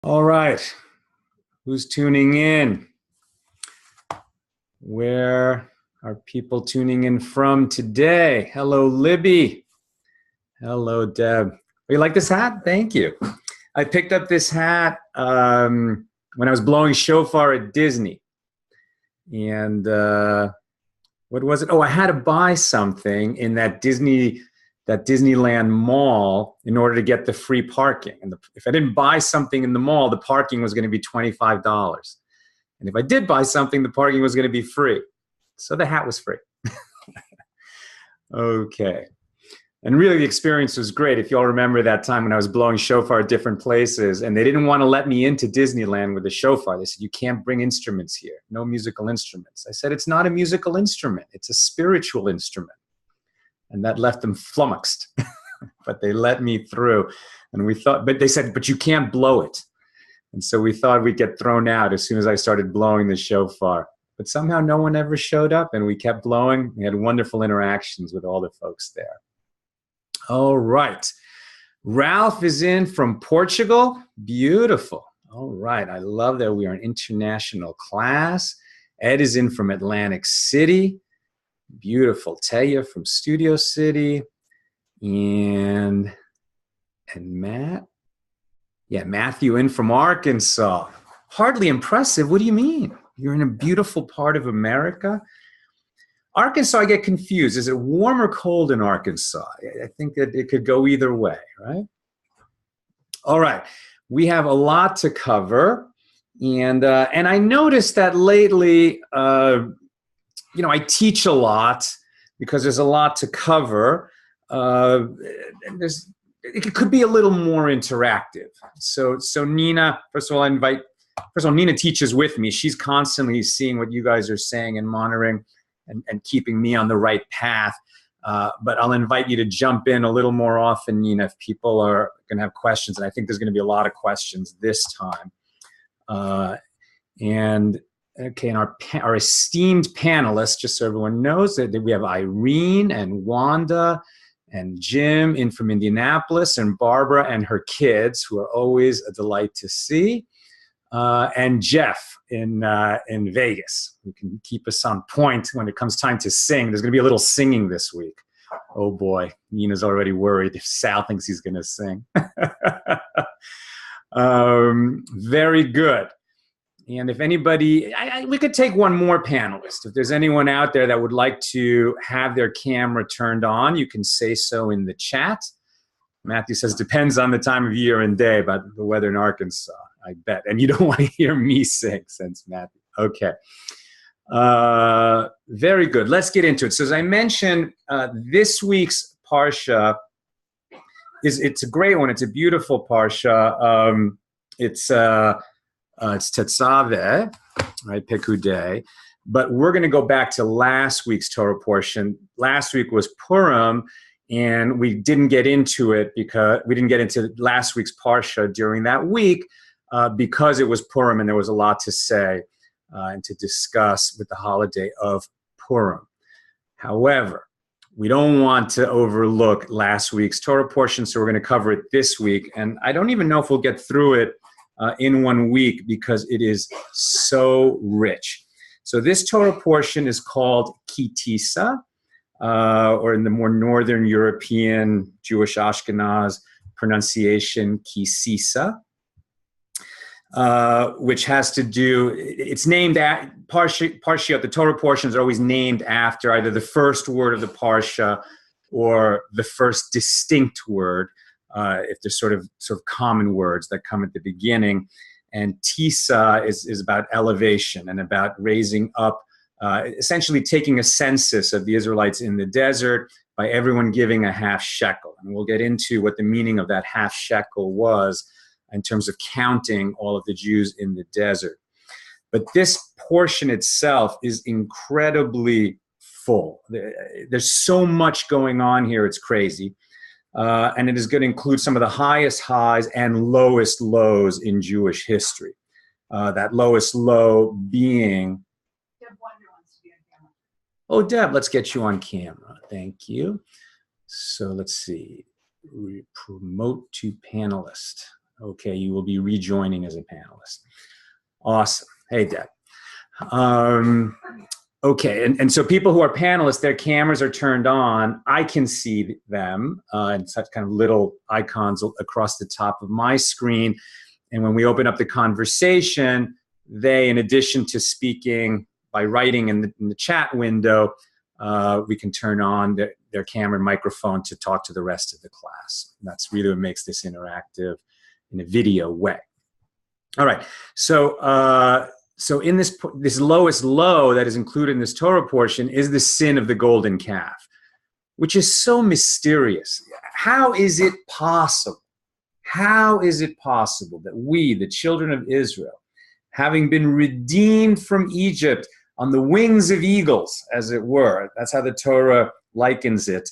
All right, who's tuning in? Where are people tuning in from today? Hello, Libby. Hello, Deb. You like this hat? Thank you. I picked up this hat when I was blowing shofar at Disney. And what was it? Oh, I had to buy something in that Disneyland mall in order to get the free parking. And if I didn't buy something in the mall, the parking was going to be $25. And if I did buy something, the parking was going to be free. So the hat was free. Okay. And really, the experience was great. If you all remember that time when I was blowing shofar at different places, and they didn't want to let me into Disneyland with the shofar. They said, you can't bring instruments here, no musical instruments. I said, it's not a musical instrument. It's a spiritual instrument. And that left them flummoxed. But they let me through. And we thought, but they said, but you can't blow it. And so we thought we'd get thrown out as soon as I started blowing the shofar. But somehow no one ever showed up, and we kept blowing. We had wonderful interactions with all the folks there. All right. Ralph is in from Portugal. Beautiful. All right. I love that we are an international class. Ed is in from Atlantic City. Beautiful. Taya from Studio City. And Matt. Yeah, Matthew in from Arkansas. Hardly impressive. What do you mean? You're in a beautiful part of America. Arkansas, I get confused. Is it warm or cold in Arkansas? I think that it could go either way, right? All right. We have a lot to cover. And I noticed that lately, I teach a lot because there's a lot to cover. It could be a little more interactive. So Nina, first of all, Nina teaches with me. She's constantly seeing what you guys are saying and monitoring and keeping me on the right path. But I'll invite you to jump in a little more often, Nina, if people are going to have questions. And I think there's going to be a lot of questions this time. And our esteemed panelists, just so everyone knows, that we have Irene and Wanda and Jim in from Indianapolis, and Barbara and her kids, who are always a delight to see, and Jeff in Vegas, who can keep us on point when it comes time to sing. There's going to be a little singing this week. Oh boy, Nina's already worried if Sal thinks he's going to sing. Very good. And if anybody, we could take one more panelist. If there's anyone out there that would like to have their camera turned on, you can say so in the chat. Matthew says, depends on the time of year and day about the weather in Arkansas, I bet. And you don't want to hear me sing, since Matthew. Okay. Very good. Let's get into it. So as I mentioned, this week's Parsha, it's a great one. It's a beautiful Parsha. It's Tetzaveh, right, Pekudei. But we're going to go back to last week's Torah portion. Last week was Purim, and we didn't get into it because we didn't get into last week's Parsha during that week because it was Purim and there was a lot to say and to discuss with the holiday of Purim. However, we don't want to overlook last week's Torah portion, so we're going to cover it this week. And I don't even know if we'll get through it in 1 week because it is so rich. So this Torah portion is called Kitisa, or in the more Northern European Jewish Ashkenaz pronunciation, Kisisa, which has to do, it's named at, Parshiot, the Torah portions are always named after either the first word of the Parsha or the first distinct word, if there's sort of common words that come at the beginning. And Tisa is about elevation and about raising up, essentially taking a census of the Israelites in the desert by everyone giving a half shekel. And we'll get into what the meaning of that half shekel was in terms of counting all of the Jews in the desert. But this portion itself is incredibly full. There's so much going on here, it's crazy. And it is going to include some of the highest highs and lowest lows in Jewish history. That lowest low being... Deb Wonder wants to be on camera. Oh, Deb, let's get you on camera. Thank you. So let's see. Promote to panelist. Okay, you will be rejoining as a panelist. Awesome. Hey, Deb. Okay, and so people who are panelists, their cameras are turned on. I can see them and such kind of little icons across the top of my screen. And when we open up the conversation, they, in addition to speaking by writing in the chat window, we can turn on their camera and microphone to talk to the rest of the class. And that's really what makes this interactive in a video way. All right, so in this lowest low that is included in this Torah portion is the sin of the golden calf, which is so mysterious. How is it possible? How is it possible that we, the children of Israel, having been redeemed from Egypt on the wings of eagles, as it were, that's how the Torah likens it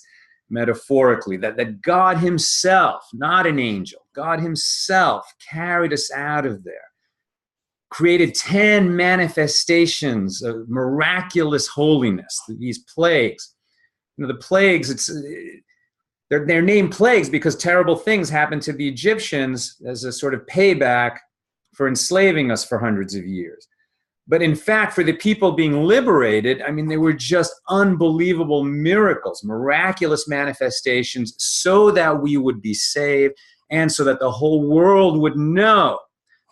metaphorically, that God himself, not an angel, God himself carried us out of there, created 10 manifestations of miraculous holiness, these plagues. You know, the plagues, they're named plagues because terrible things happened to the Egyptians as a sort of payback for enslaving us for hundreds of years. But in fact, for the people being liberated, I mean, they were just unbelievable miracles, miraculous manifestations, so that we would be saved and so that the whole world would know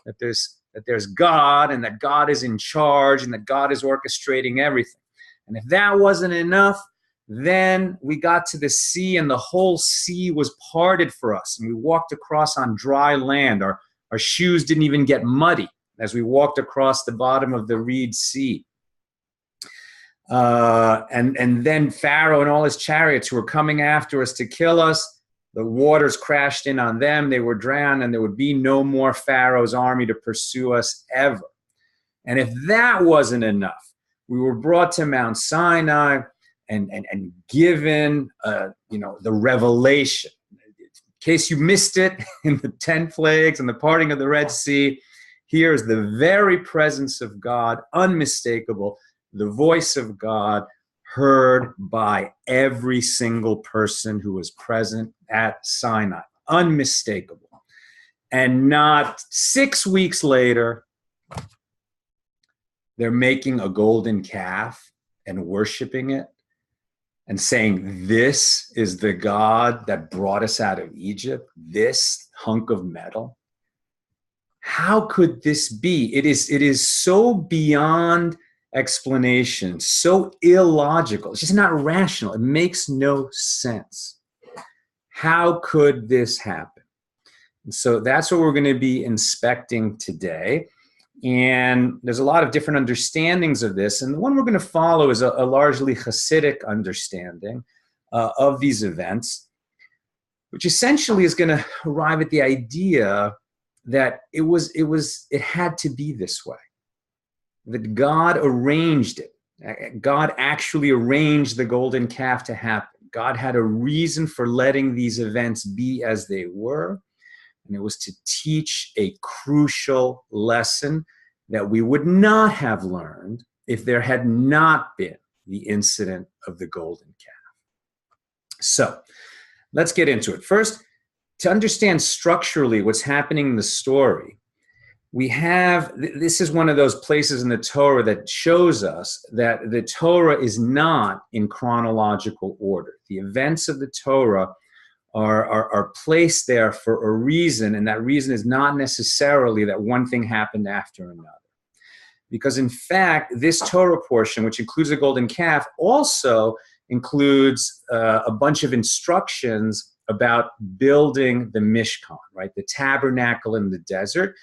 that there's God and that God is in charge and that God is orchestrating everything. And if that wasn't enough, then we got to the sea and the whole sea was parted for us. And we walked across on dry land. Our shoes didn't even get muddy as we walked across the bottom of the Reed Sea. And then Pharaoh and all his chariots who were coming after us to kill us, the waters crashed in on them, they were drowned, and there would be no more Pharaoh's army to pursue us ever. And if that wasn't enough, we were brought to Mount Sinai and given the revelation. In case you missed it in the 10 plagues and the parting of the Red Sea, here is the very presence of God, unmistakable, the voice of God heard by every single person who was present at Sinai, unmistakable. And not 6 weeks later, they're making a golden calf and worshiping it and saying, this is the God that brought us out of Egypt, this hunk of metal. How could this be? It is so beyond explanation, so illogical. It's just not rational. It makes no sense. How could this happen? And so that's what we're going to be inspecting today. And there's a lot of different understandings of this. And the one we're going to follow is a largely Hasidic understanding of these events, which essentially is going to arrive at the idea that it had to be this way, that God arranged it. God actually arranged the golden calf to happen. God had a reason for letting these events be as they were, and it was to teach a crucial lesson that we would not have learned if there had not been the incident of the golden calf. So let's get into it. First, to understand structurally what's happening in the story, this is one of those places in the Torah that shows us that the Torah is not in chronological order. The events of the Torah are placed there for a reason, and that reason is not necessarily that one thing happened after another. Because in fact, this Torah portion, which includes the golden calf, also includes a bunch of instructions about building the Mishkan, right? The tabernacle in the desert,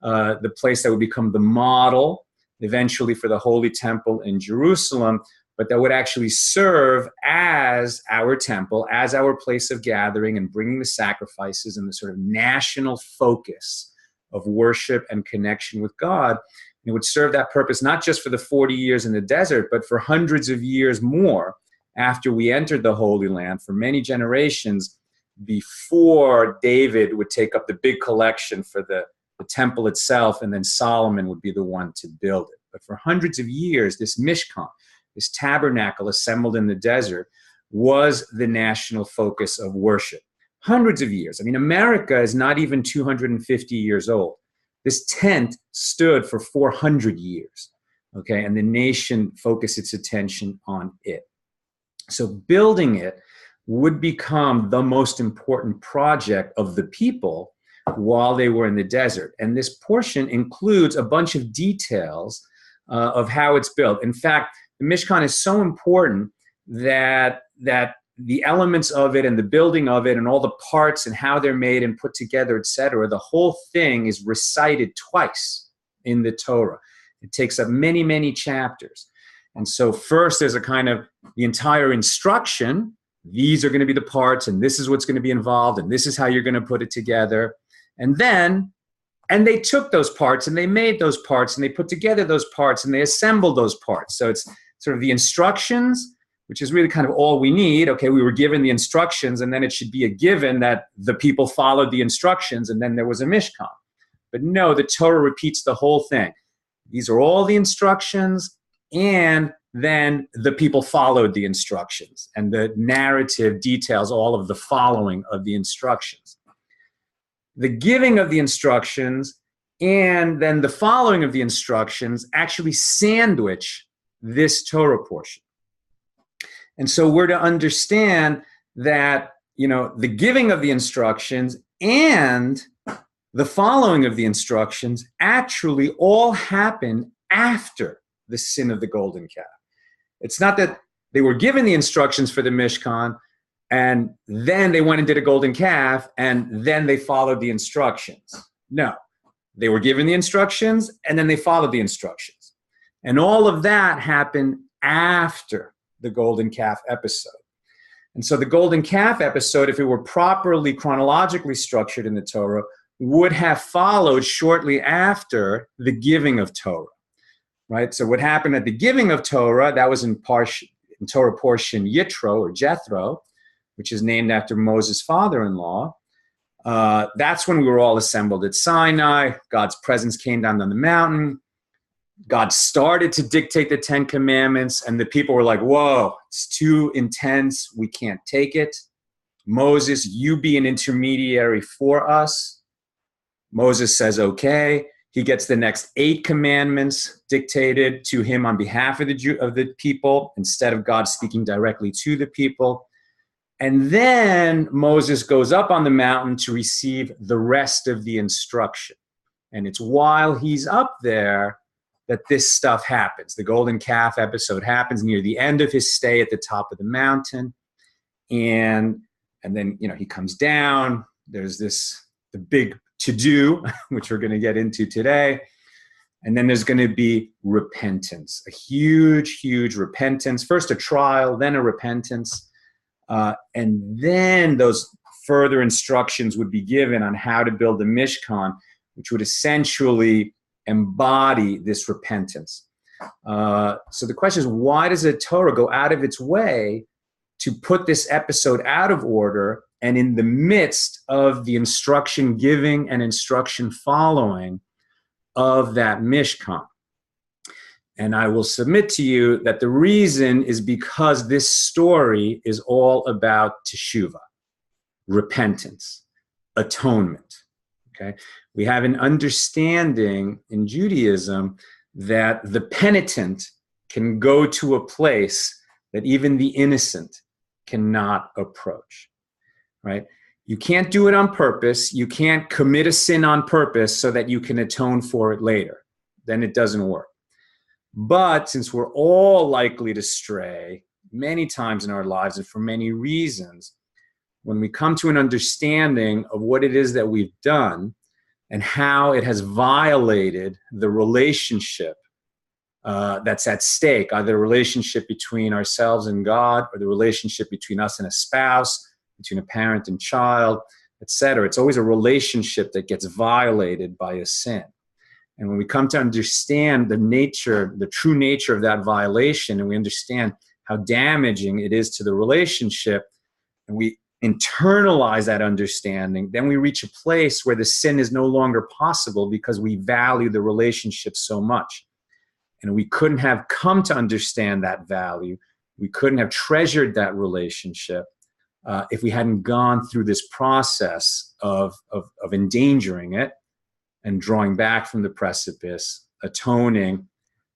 the place that would become the model eventually for the Holy Temple in Jerusalem, but that would actually serve as our temple, as our place of gathering and bringing the sacrifices and the sort of national focus of worship and connection with God. And it would serve that purpose not just for the 40 years in the desert, but for hundreds of years more after we entered the Holy Land, for many generations before David would take up the big collection for the temple itself, and then Solomon would be the one to build it. But for hundreds of years, this Mishkan, this tabernacle assembled in the desert, was the national focus of worship. hundreds of years. I mean, America is not even 250 years old. This tent stood for 400 years, okay? And the nation focused its attention on it. So building it would become the most important project of the people while they were in the desert. And this portion includes a bunch of details of how it's built. In fact, the Mishkan is so important that the elements of it and the building of it and all the parts and how they're made and put together, etc., the whole thing is recited twice in the Torah. It takes up many, many chapters. And so first there's a kind of the entire instruction. These are going to be the parts, and this is what's going to be involved, and this is how you're going to put it together. And they took those parts and they made those parts and they put together those parts and they assembled those parts. So it's sort of the instructions, which is really kind of all we need. Okay, we were given the instructions, and then it should be a given that the people followed the instructions, and then there was a Mishkan. But no, the Torah repeats the whole thing. These are all the instructions, and then the people followed the instructions, and the narrative details all of the following of the instructions. The giving of the instructions and then the following of the instructions actually sandwich this Torah portion. And so we're to understand that, the giving of the instructions and the following of the instructions actually all happen after the sin of the golden calf. It's not that they were given the instructions for the Mishkan and then they went and did a golden calf and then they followed the instructions. No, they were given the instructions and then they followed the instructions. And all of that happened after the golden calf episode. And so the golden calf episode, if it were properly chronologically structured in the Torah, would have followed shortly after the giving of Torah. Right? So what happened at the giving of Torah, that was in Torah portion Yitro or Jethro, which is named after Moses' father-in-law. That's when we were all assembled at Sinai. God's presence came down on the mountain. God started to dictate the 10 commandments, and the people were like, whoa, it's too intense. We can't take it. Moses, you be an intermediary for us. Moses says, okay. He gets the next 8 commandments dictated to him on behalf of the people instead of God speaking directly to the people. And then Moses goes up on the mountain to receive the rest of the instruction. And it's while he's up there that this stuff happens. The golden calf episode happens near the end of his stay at the top of the mountain. And then, he comes down. There's the big to-do, which we're going to get into today. And then there's going to be repentance, a huge, huge repentance. First a trial, then a repentance. And then those further instructions would be given on how to build the Mishkan, which would essentially embody this repentance. So the question is, why does the Torah go out of its way to put this episode out of order and in the midst of the instruction giving and instruction following of that Mishkan? And I will submit to you that the reason is because this story is all about teshuvah, repentance, atonement. Okay? We have an understanding in Judaism that the penitent can go to a place that even the innocent cannot approach. Right? You can't do it on purpose. You can't commit a sin on purpose so that you can atone for it later. Then it doesn't work. But since we're all likely to stray many times in our lives and for many reasons, when we come to an understanding of what it is that we've done and how it has violated the relationship that's at stake, either the relationship between ourselves and God or the relationship between us and a spouse, between a parent and child, etc. It's always a relationship that gets violated by a sin. And when we come to understand the true nature of that violation, and we understand how damaging it is to the relationship, and we internalize that understanding, then we reach a place where the sin is no longer possible because we value the relationship so much. And we couldn't have come to understand that value. We couldn't have treasured that relationship if we hadn't gone through this process of endangering it and drawing back from the precipice, atoning,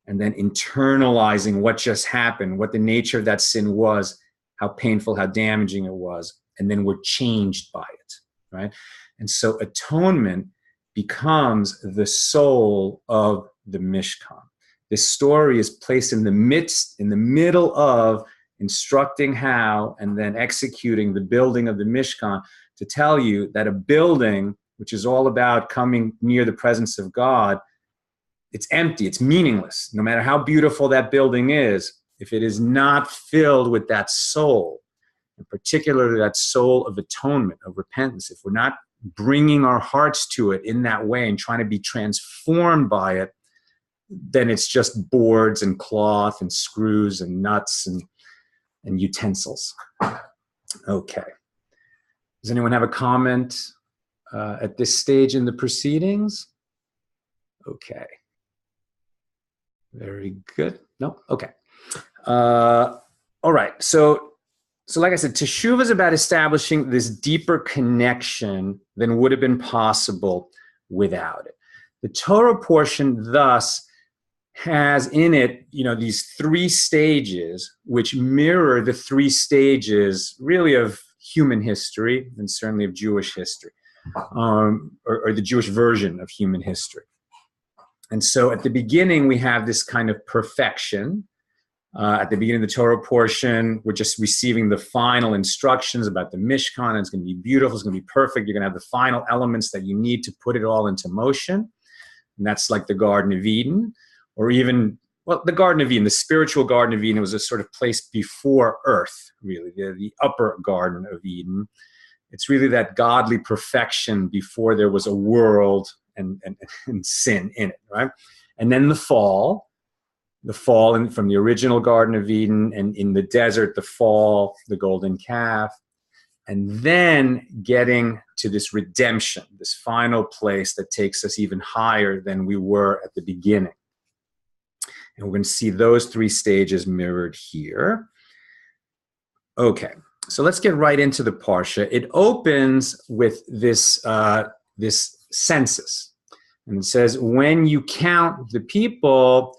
and then internalizing what just happened, what the nature of that sin was, how painful, how damaging it was, and then we're changed by it, right? And so atonement becomes the soul of the Mishkan. This story is placed in the middle of instructing how and then executing the building of the Mishkan to tell you that a building, which is all about coming near the presence of God, it's empty, it's meaningless. No matter how beautiful that building is, if it is not filled with that soul, and particularly that soul of atonement, of repentance, if we're not bringing our hearts to it in that way and trying to be transformed by it, then it's just boards and cloth and screws and nuts and utensils. Okay. Does anyone have a comment at this stage in the proceedings? Okay. Very good. No? Okay. All right. So like I said, Teshuvah is about establishing this deeper connection than would have been possible without it. The Torah portion, thus, has in it, these 3 stages, which mirror the 3 stages, really, of human history and certainly of Jewish history, or the Jewish version of human history. And so at the beginning, we have this kind of perfection. At the beginning of the Torah portion, we're just receiving the final instructions about the Mishkan, and it's going to be beautiful, it's going to be perfect. You're going to have the final elements that you need to put it all into motion. And that's like the Garden of Eden, or even, the Garden of Eden, the spiritual Garden of Eden was a sort of place before earth, really, the upper Garden of Eden. It's really that godly perfection before there was a world and sin in it, right? And then the fall from the original Garden of Eden, and in the desert, the fall, the golden calf, and then getting to this redemption, this final place that takes us even higher than we were at the beginning. And we're going to see those 3 stages mirrored here. Okay, so let's get right into the Parsha. It opens with this census. And it says, when you count the people,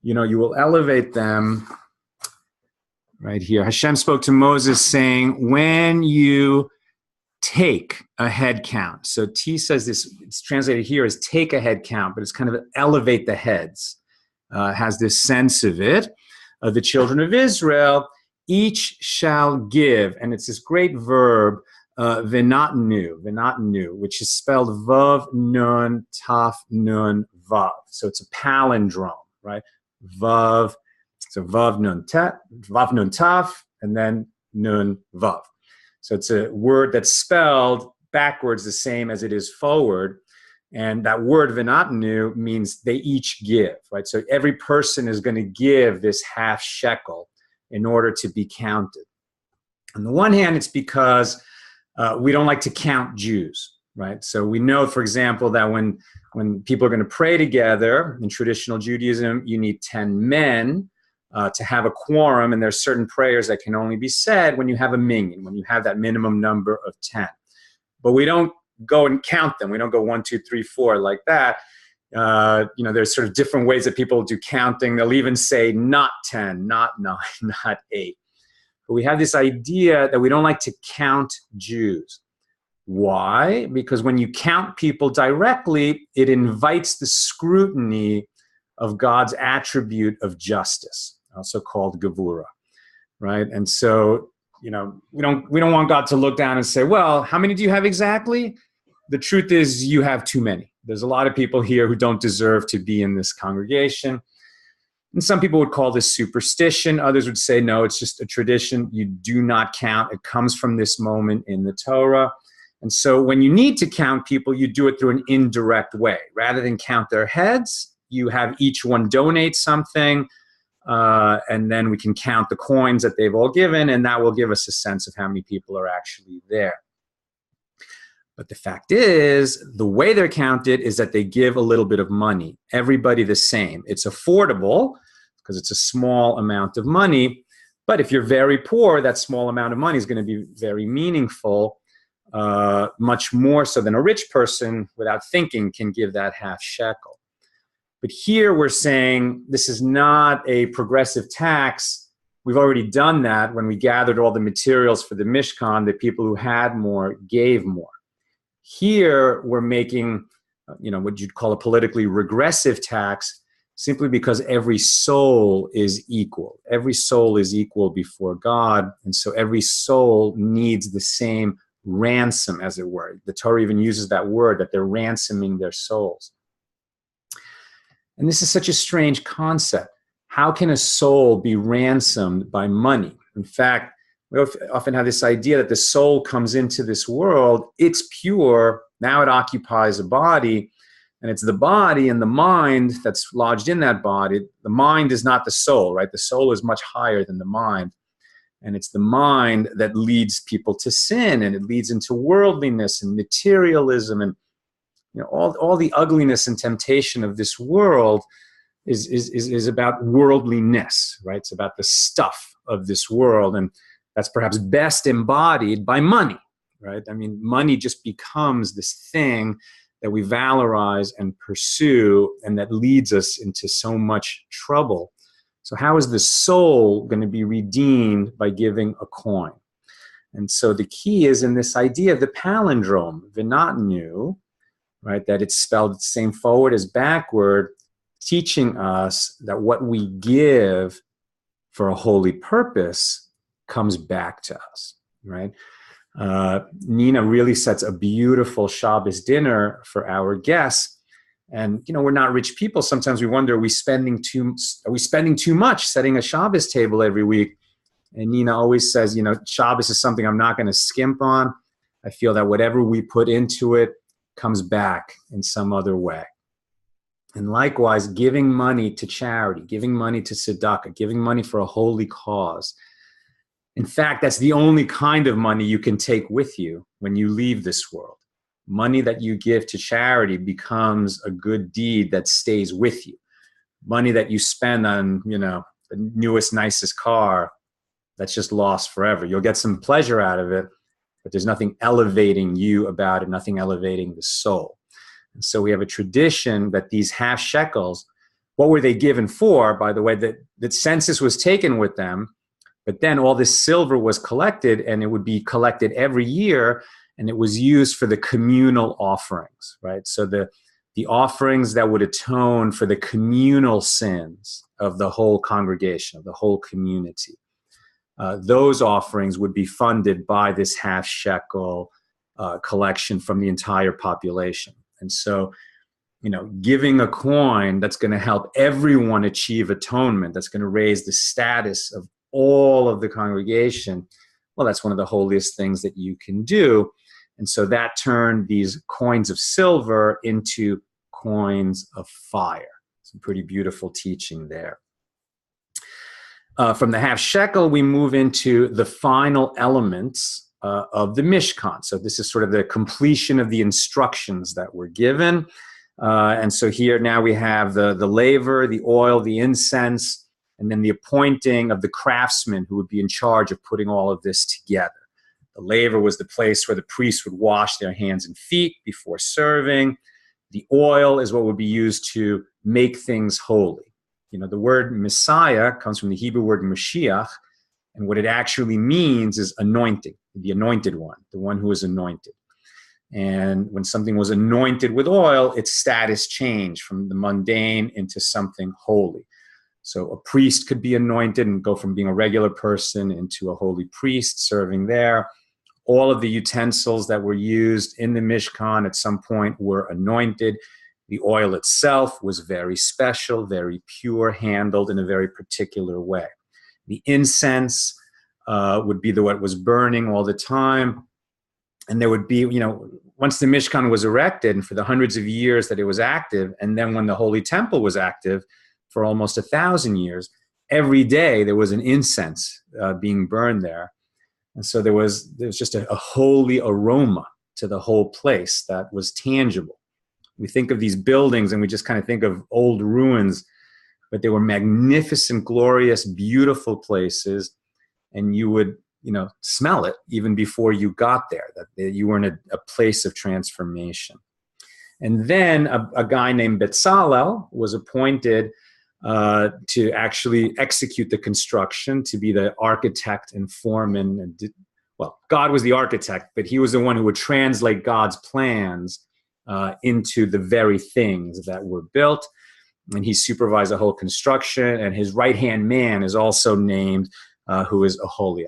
you will elevate them. Right here, Hashem spoke to Moses saying, when you take a head count. So T says this, it's translated here as take a head count, but it's kind of elevate the heads. Has this sense of it, of the children of Israel, each shall give, and it's this great verb, v'natnu, which is spelled vav nun taf nun vav. So it's a palindrome, right? Vav, so vav nun taf, and then nun vav. So it's a word that's spelled backwards the same as it is forward. And that word v'natnu means they each give, right? So every person is going to give this half shekel in order to be counted. On the one hand, it's because we don't like to count Jews, right? So we know, for example, that when people are going to pray together in traditional Judaism, you need 10 men to have a quorum, and there's certain prayers that can only be said when you have a minyan, when you have that minimum number of 10. But we don't go and count them. We don't go 1, 2, 3, 4 like that. There's sort of different ways that people do counting. They'll even say not 10, not 9, not 8. But we have this idea that we don't like to count Jews. Why? Because when you count people directly, it invites the scrutiny of God's attribute of justice, also called Gevura, right? And so, we don't want God to look down and say, well, how many do you have exactly? The truth is you have too many. There's a lot of people here who don't deserve to be in this congregation. And some people would call this superstition. Others would say, no, it's just a tradition. You do not count. It comes from this moment in the Torah. And so when you need to count people, you do it through an indirect way. Rather than count their heads, you have each one donate something, and then we can count the coins that they've all given, and that will give us a sense of how many people are actually there. But the fact is, the way they're counted is that they give a little bit of money, everybody the same. It's affordable because it's a small amount of money, But if you're very poor, that small amount of money is going to be very meaningful, much more so than a rich person without thinking can give that half shekel. But here we're saying this is not a progressive tax. We've already done that when we gathered all the materials for the Mishkan. The people who had more gave more. Here we're making, what you'd call a politically regressive tax, simply because every soul is equal. Every soul is equal before God, and so every soul needs the same ransom, as it were. The Torah even uses that word, that they're ransoming their souls. And this is such a strange concept. How can a soul be ransomed by money? In fact, we often have this idea that the soul comes into this world, it's pure, now it occupies a body, and it's the body and the mind that's lodged in that body. The mind is not the soul, right? The soul is much higher than the mind. And it's the mind that leads people to sin, and it leads into worldliness and materialism, and all the ugliness and temptation of this world is about worldliness, right? It's about the stuff of this world, and that's perhaps best embodied by money, right? I mean, money just becomes this thing that we valorize and pursue, and that leads us into so much trouble. So how is the soul going to be redeemed by giving a coin? And so the key is in this idea of the palindrome, vinatnu, right? That it's spelled the same forward as backward, teaching us that what we give for a holy purpose comes back to us, right? Nina really sets a beautiful Shabbos dinner for our guests. And, we're not rich people. Sometimes we wonder, are we spending too much setting a Shabbos table every week? And Nina always says, Shabbos is something I'm not going to skimp on. I feel that whatever we put into it comes back in some other way. And likewise, giving money to charity, giving money to tzedakah, giving money for a holy cause. In fact, that's the only kind of money you can take with you when you leave this world. Money that you give to charity becomes a good deed that stays with you. Money that you spend on, the newest, nicest car, that's just lost forever. You'll get some pleasure out of it, but there's nothing elevating you about it, nothing elevating the soul. And so we have a tradition that these half shekels, what were they given for? By the way, that census was taken with them, but then all this silver was collected, and it would be collected every year, and it was used for the communal offerings, right? So the offerings that would atone for the communal sins of the whole congregation, of the whole community. Those offerings would be funded by this half shekel collection from the entire population. And so, giving a coin that's going to help everyone achieve atonement, that's going to raise the status of all of the congregation, well, that's one of the holiest things that you can do. And so that turned these coins of silver into coins of fire. Some pretty beautiful teaching there. From the half shekel, we move into the final elements of the Mishkan. So this is sort of the completion of the instructions that were given. And so here now we have the laver, the oil, the incense, and then the appointing of the craftsmen who would be in charge of putting all of this together. The laver was the place where the priests would wash their hands and feet before serving. The oil is what would be used to make things holy. The word Messiah comes from the Hebrew word Mashiach, and what it actually means is anointing, the anointed one, the one who is anointed. And when something was anointed with oil, its status changed from the mundane into something holy. So a priest could be anointed and go from being a regular person into a holy priest serving there. All of the utensils that were used in the Mishkan at some point were anointed. The oil itself was very special, very pure, handled in a very particular way. The incense would be what was burning all the time. And there would be, once the Mishkan was erected, and for the hundreds of years that it was active, and then when the Holy Temple was active for almost 1,000 years, every day there was an incense being burned there. And so there was just a holy aroma to the whole place that was tangible. We think of these buildings and we just kind of think of old ruins, but they were magnificent, glorious, beautiful places and you would, smell it even before you got there, that you were in a place of transformation. And then a guy named Bezalel was appointed to actually execute the construction, to be the architect and foreman. Well, God was the architect, but he was the one who would translate God's plans into the very things that were built. And he supervised the whole construction. And his right-hand man is also named, who is Aholiab.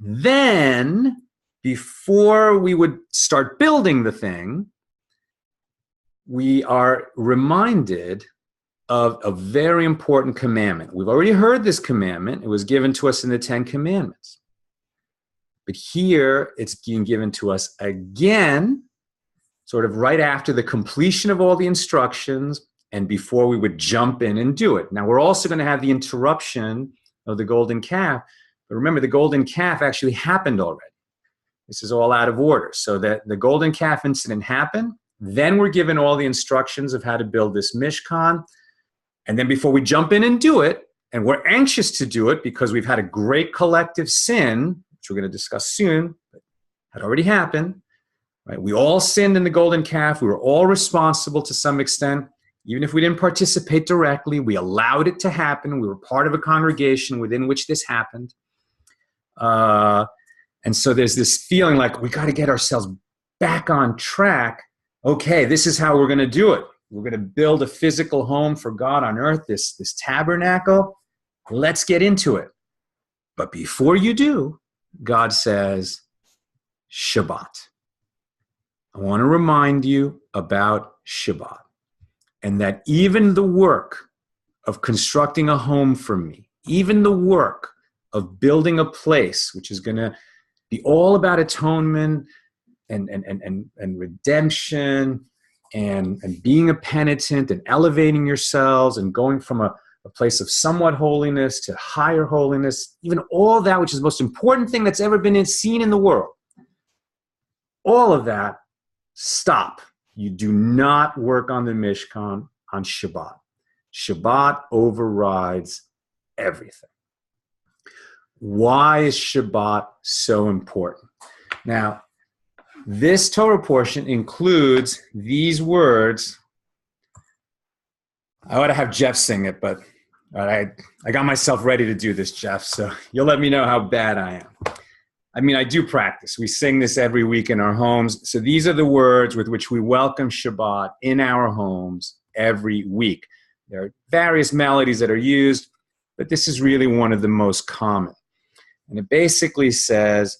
Then, before we would start building the thing, we are reminded of a very important commandment. We've already heard this commandment. It was given to us in the Ten Commandments. But here, it's being given to us again, sort of right after the completion of all the instructions and before we would jump in and do it. Now, we're also going to have the interruption of the golden calf. But remember, the golden calf actually happened already. This is all out of order. So that the golden calf incident happened. Then we're given all the instructions of how to build this Mishkan. And then before we jump in and do it, and we're anxious to do it because we've had a great collective sin, which we're going to discuss soon, but had already happened, right? We all sinned in the golden calf. We were all responsible to some extent. Even if we didn't participate directly, we allowed it to happen. We were part of a congregation within which this happened. And so there's this feeling like we got to get ourselves back on track. Okay, this is how we're going to do it. We're going to build a physical home for God on earth, this tabernacle. Let's get into it. But before you do, God says, Shabbat. I want to remind you about Shabbat, and that even the work of constructing a home for me, even the work of building a place, which is going to be all about atonement and redemption and being a penitent and elevating yourselves and going from a place of somewhat holiness to higher holiness, even all that, which is the most important thing that's ever been seen in the world. All of that, stop. You do not work on the Mishkan on Shabbat. Shabbat overrides everything. Why is Shabbat so important? Now, this Torah portion includes these words. I ought to have Jeff sing it, but I got myself ready to do this, Jeff, so you'll let me know how bad I am. I mean, I do practice. We sing this every week in our homes. So these are the words with which we welcome Shabbat in our homes every week. There are various melodies that are used, but this is really one of the most common. And it basically says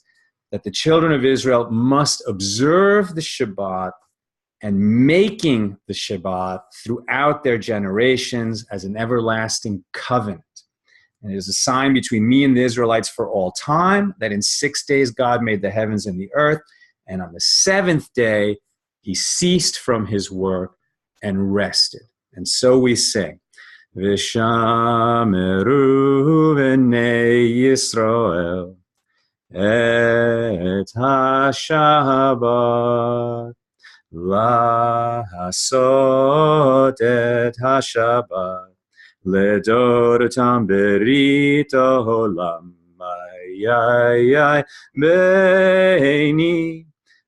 that the children of Israel must observe the Shabbat and making the Shabbat throughout their generations as an everlasting covenant. And it is a sign between me and the Israelites for all time, that in 6 days God made the heavens and the earth, and on the seventh day he ceased from his work and rested. And so we sing, V'shameru b'nei Yisrael et ha-Shabbat la'asot et ha-Shabbat Ledorotam berito olam ay beini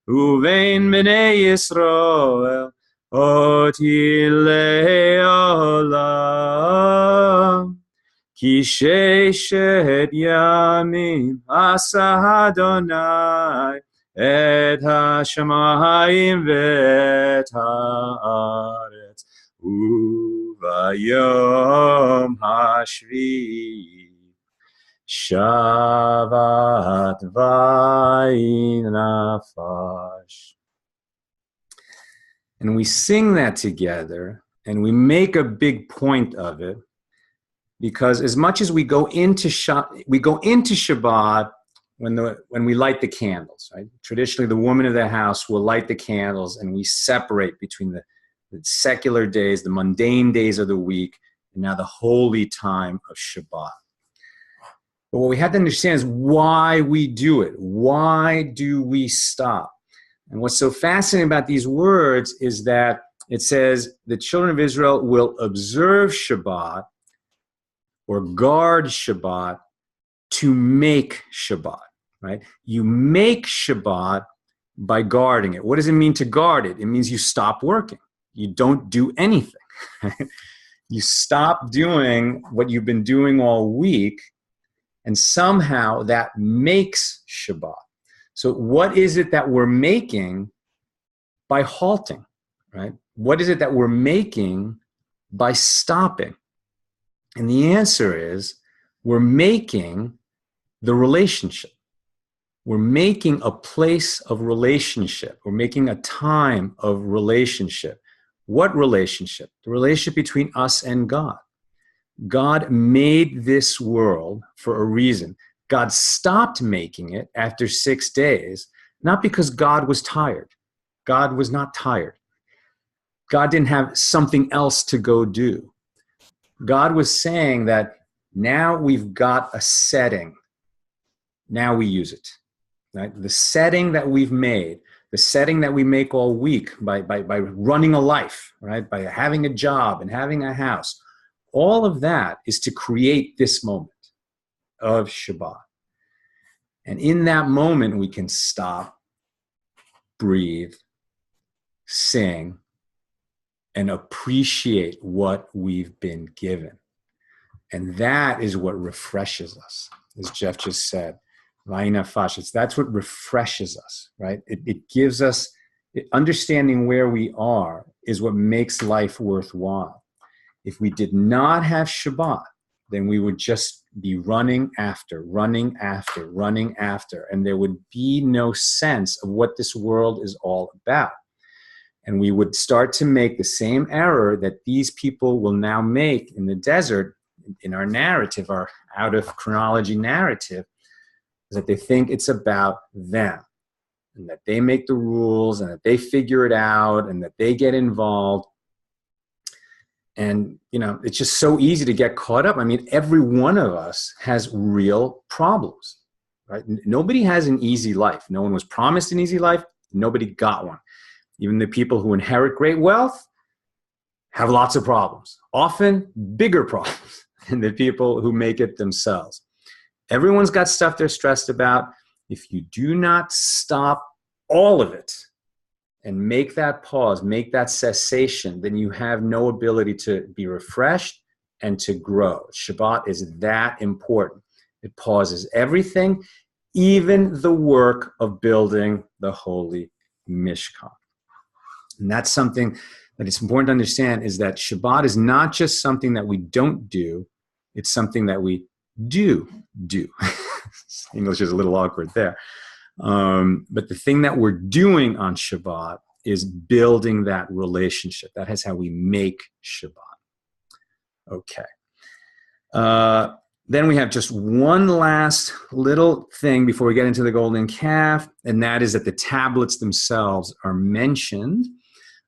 uvein bnei Yisrael oti leolam ki sheshet yamim asa Adonai et hashamayim vet haaretz Vayom hashvi shavat vayinafash. And we sing that together, and we make a big point of it, because as much as we go into Shabbat when we light the candles, right? Traditionally, the woman of the house will light the candles, and we separate between the secular days, the mundane days of the week, and now the holy time of Shabbat. But what we have to understand is why we do it. Why do we stop? And what's so fascinating about these words is that it says the children of Israel will observe Shabbat or guard Shabbat to make Shabbat, right? You make Shabbat by guarding it. What does it mean to guard it? It means you stop working. You don't do anything. You stop doing what you've been doing all week, and somehow that makes Shabbat. So what is it that we're making by halting, right? What is it that we're making by stopping? And the answer is we're making the relationship. We're making a place of relationship. We're making a time of relationship. What relationship? The relationship between us and God. God made this world for a reason. God stopped making it after 6 days, not because God was tired. God was not tired. God didn't have something else to go do. God was saying that now we've got a setting. Now we use it. Right? The setting that we've made, the setting that we make all week by running a life, right? By having a job and having a house, all of that is to create this moment of Shabbat. And in that moment, we can stop, breathe, sing, and appreciate what we've been given. And that is what refreshes us, as Jeff just said. That's what refreshes us, right? It gives us, understanding where we are is what makes life worthwhile. If we did not have Shabbat, then we would just be running after, and there would be no sense of what this world is all about. And we would start to make the same error that these people will now make in the desert, in our narrative, our out of chronology narrative, is that they think it's about them, and that they make the rules, and that they figure it out, and that they get involved. And, it's just so easy to get caught up. I mean, every one of us has real problems, right? Nobody has an easy life. No one was promised an easy life. Nobody got one. Even the people who inherit great wealth have lots of problems, often bigger problems than the people who make it themselves. Everyone's got stuff they're stressed about. If you do not stop all of it and make that pause, make that cessation, then you have no ability to be refreshed and to grow. Shabbat is that important. It pauses everything, even the work of building the holy Mishkan. And that's something that it's important to understand, is that Shabbat is not just something that we don't do, it's something that we do. English is a little awkward there. But the thing that we're doing on Shabbat is building that relationship. That is how we make Shabbat. Okay. Then we have just one last little thing before we get into the golden calf, and that is that the tablets themselves are mentioned,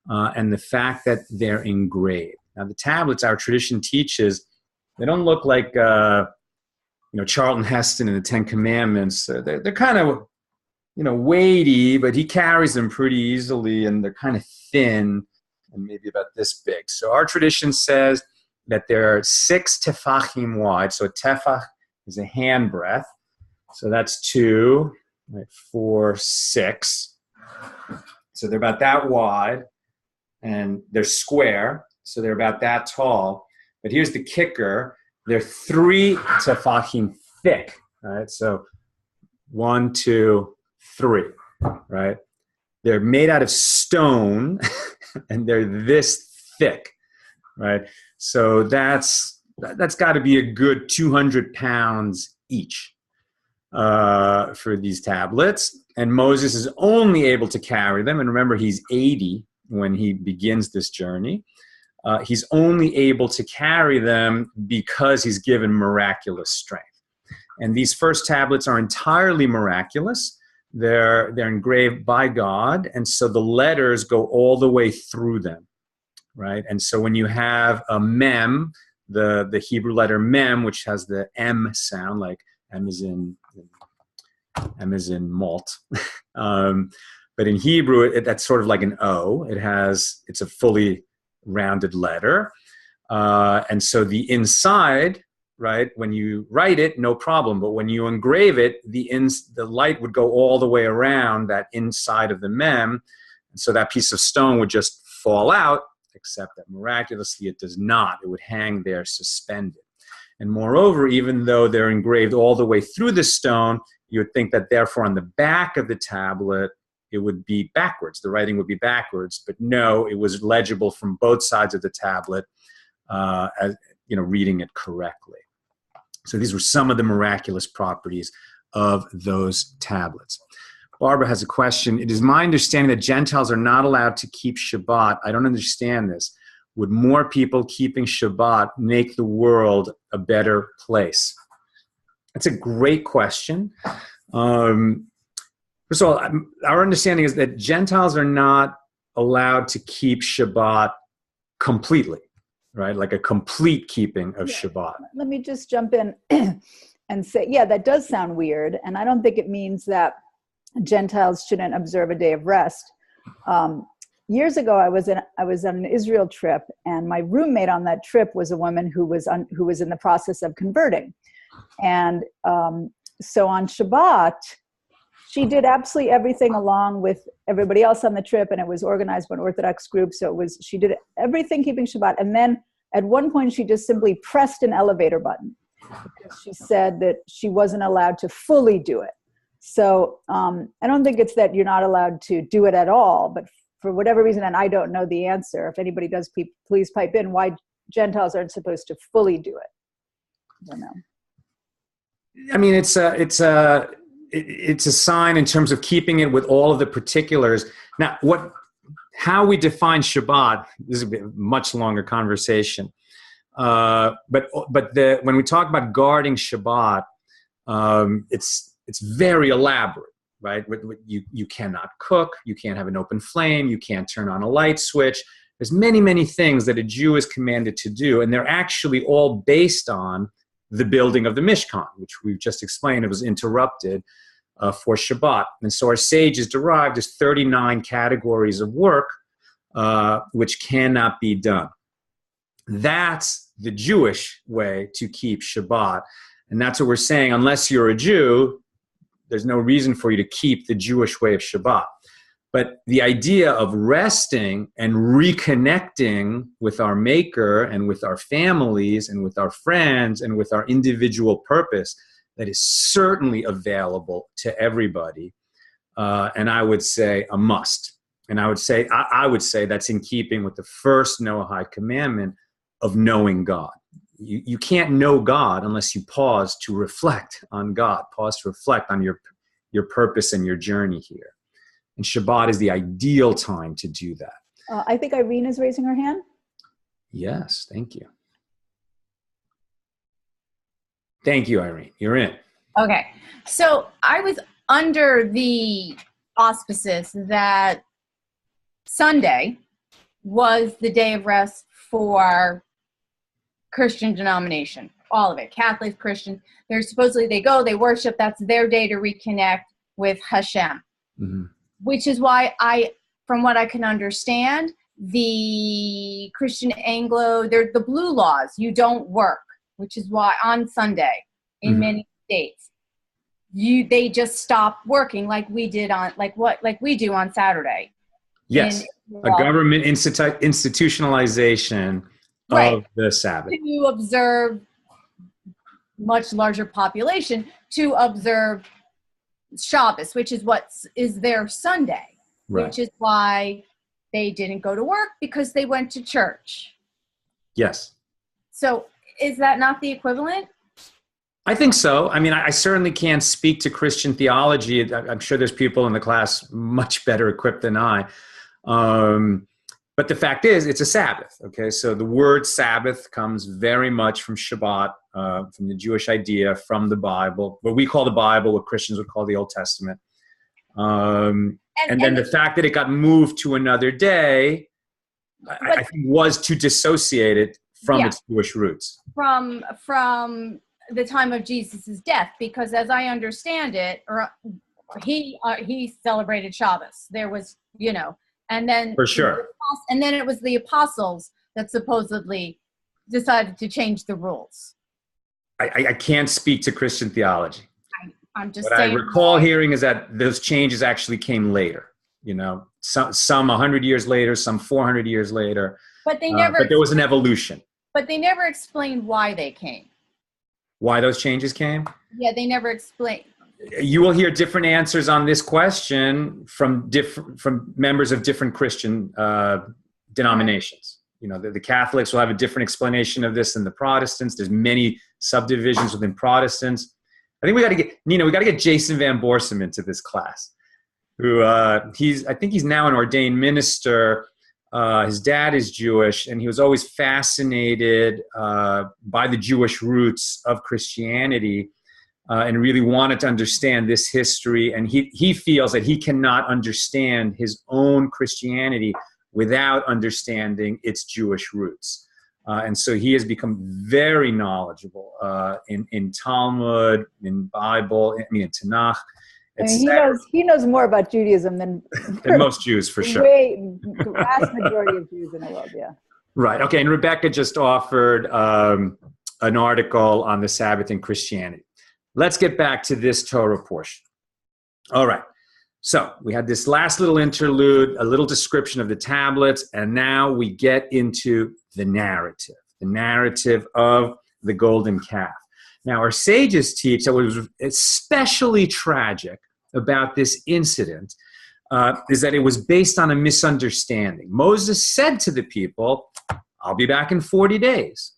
and the fact that they're engraved. Now, the tablets, our tradition teaches, they don't look like Charlton Heston in the Ten Commandments. They're kind of weighty, but he carries them pretty easily, and they're kind of thin and maybe about this big. So our tradition says that they're 6 tefachim wide. So a tefach is a handbreadth. So that's 2, 4, 6. So they're about that wide, and they're square. So they're about that tall. But here's the kicker. They're 3 tefachim thick, right? So 1, 2, 3, right? They're made out of stone, and they're this thick, right? So that's got to be a good 200 pounds each for these tablets. And Moses is only able to carry them. And remember, he's 80 when he begins this journey. He's only able to carry them because he's given miraculous strength. And these first tablets are entirely miraculous. They're engraved by God, and so the letters go all the way through them, right? And so when you have a mem, the Hebrew letter mem, which has the M sound, like M is in malt. But in Hebrew, that's sort of like an O. It's a fully rounded letter. And so the inside, right? When you write it, no problem. But when you engrave it, the light would go all the way around that inside of the mem. And so that piece of stone would just fall out, except that miraculously it does not. It would hang there suspended. And moreover, even though they're engraved all the way through the stone, you would think that therefore on the back of the tablet, it would be backwards. The writing would be backwards. But no, it was legible from both sides of the tablet, as reading it correctly. So these were some of the miraculous properties of those tablets. Barbara has a question. It is my understanding that Gentiles are not allowed to keep Shabbat. I don't understand this. Would more people keeping Shabbat make the world a better place? That's a great question. First of all, our understanding is that Gentiles are not allowed to keep Shabbat completely, right? Like a complete keeping of Shabbat. Let me just jump in and say, yeah, that does sound weird. And I don't think it means that Gentiles shouldn't observe a day of rest. Years ago, I was on an Israel trip, and my roommate on that trip was a woman who was in the process of converting. And so on Shabbat, she did absolutely everything along with everybody else on the trip, and it was organized by an Orthodox group. So she did everything keeping Shabbat. And then at one point, she just simply pressed an elevator button because she said that she wasn't allowed to fully do it. So I don't think it's that you're not allowed to do it at all, but for whatever reason, and I don't know the answer, if anybody does, please pipe in, why Gentiles aren't supposed to fully do it. I don't know. I mean, it's a sign in terms of keeping it with all of the particulars. Now, how we define Shabbat, this is a much longer conversation. But when we talk about guarding Shabbat, it's very elaborate, right? You cannot cook, you can't have an open flame, you can't turn on a light switch. There's many, many things that a Jew is commanded to do, and they're actually all based on the building of the Mishkan, which we've just explained. It was interrupted for Shabbat. And so our sages derived as 39 categories of work which cannot be done. That's the Jewish way to keep Shabbat. And that's what we're saying. Unless you're a Jew, there's no reason for you to keep the Jewish way of Shabbat. But the idea of resting and reconnecting with our Maker and with our families and with our friends and with our individual purpose, that is certainly available to everybody. And I would say a must. And I would say that's in keeping with the first Noahide commandment of knowing God. You can't know God unless you pause to reflect on God, pause to reflect on your purpose and your journey here. And Shabbat is the ideal time to do that. I think Irene is raising her hand. Yes, thank you. Thank you, Irene. You're in. Okay. So I was under the auspices that Sunday was the day of rest for Christian denomination, all of it, Catholics, Christians. They're supposedly, they go, they worship. That's their day to reconnect with Hashem. Mm-hmm. Which is why from what I can understand, the Christian Anglo, they're the blue laws. You don't work, which is why on Sunday in many states, they just stop working like we did like we do on Saturday. Yes, a government institutionalization of the Sabbath. To observe much larger population to observe Shabbos, which is what is their Sunday, right. Which is why they didn't go to work because they went to church. Yes. So is that not the equivalent? I think so. I mean, I certainly can't speak to Christian theology. I'm sure there's people in the class much better equipped than I. But the fact is, it's a Sabbath. Okay, so the word Sabbath comes very much from Shabbat, from the Jewish idea, from the Bible, what we call the Bible, what Christians would call the Old Testament. And then the fact that it got moved to another day, I think, was to dissociate it from its Jewish roots. From the time of Jesus' death, because as I understand it, he celebrated Shabbos. There was, and then for sure. And then it was the apostles that supposedly decided to change the rules. I can't speak to Christian theology. I'm just What saying. I recall hearing is that those changes actually came later. Some 100 years later, some 400 years later. But they never. But there was an evolution. But they never explained why they came. Why those changes came? Yeah, they never explained. You will hear different answers on this question from members of different Christian denominations. The Catholics will have a different explanation of this than the Protestants. There's many subdivisions within Protestants. I think we got to get Jason Van Borsum into this class. I think he's now an ordained minister. His dad is Jewish, and he was always fascinated by the Jewish roots of Christianity, and really wanted to understand this history. And he feels that he cannot understand his own Christianity without understanding its Jewish roots. And so he has become very knowledgeable in Talmud, in Bible, in Tanakh. He knows more about Judaism than most Jews, for sure. The vast majority of Jews in the world, yeah. Right. Okay. And Rebecca just offered an article on the Sabbath in Christianity. Let's get back to this Torah portion. All right. So we had this last little interlude, a little description of the tablets, and now we get into the narrative of the golden calf. Now, our sages teach that what was especially tragic about this incident is that it was based on a misunderstanding. Moses said to the people, I'll be back in 40 days.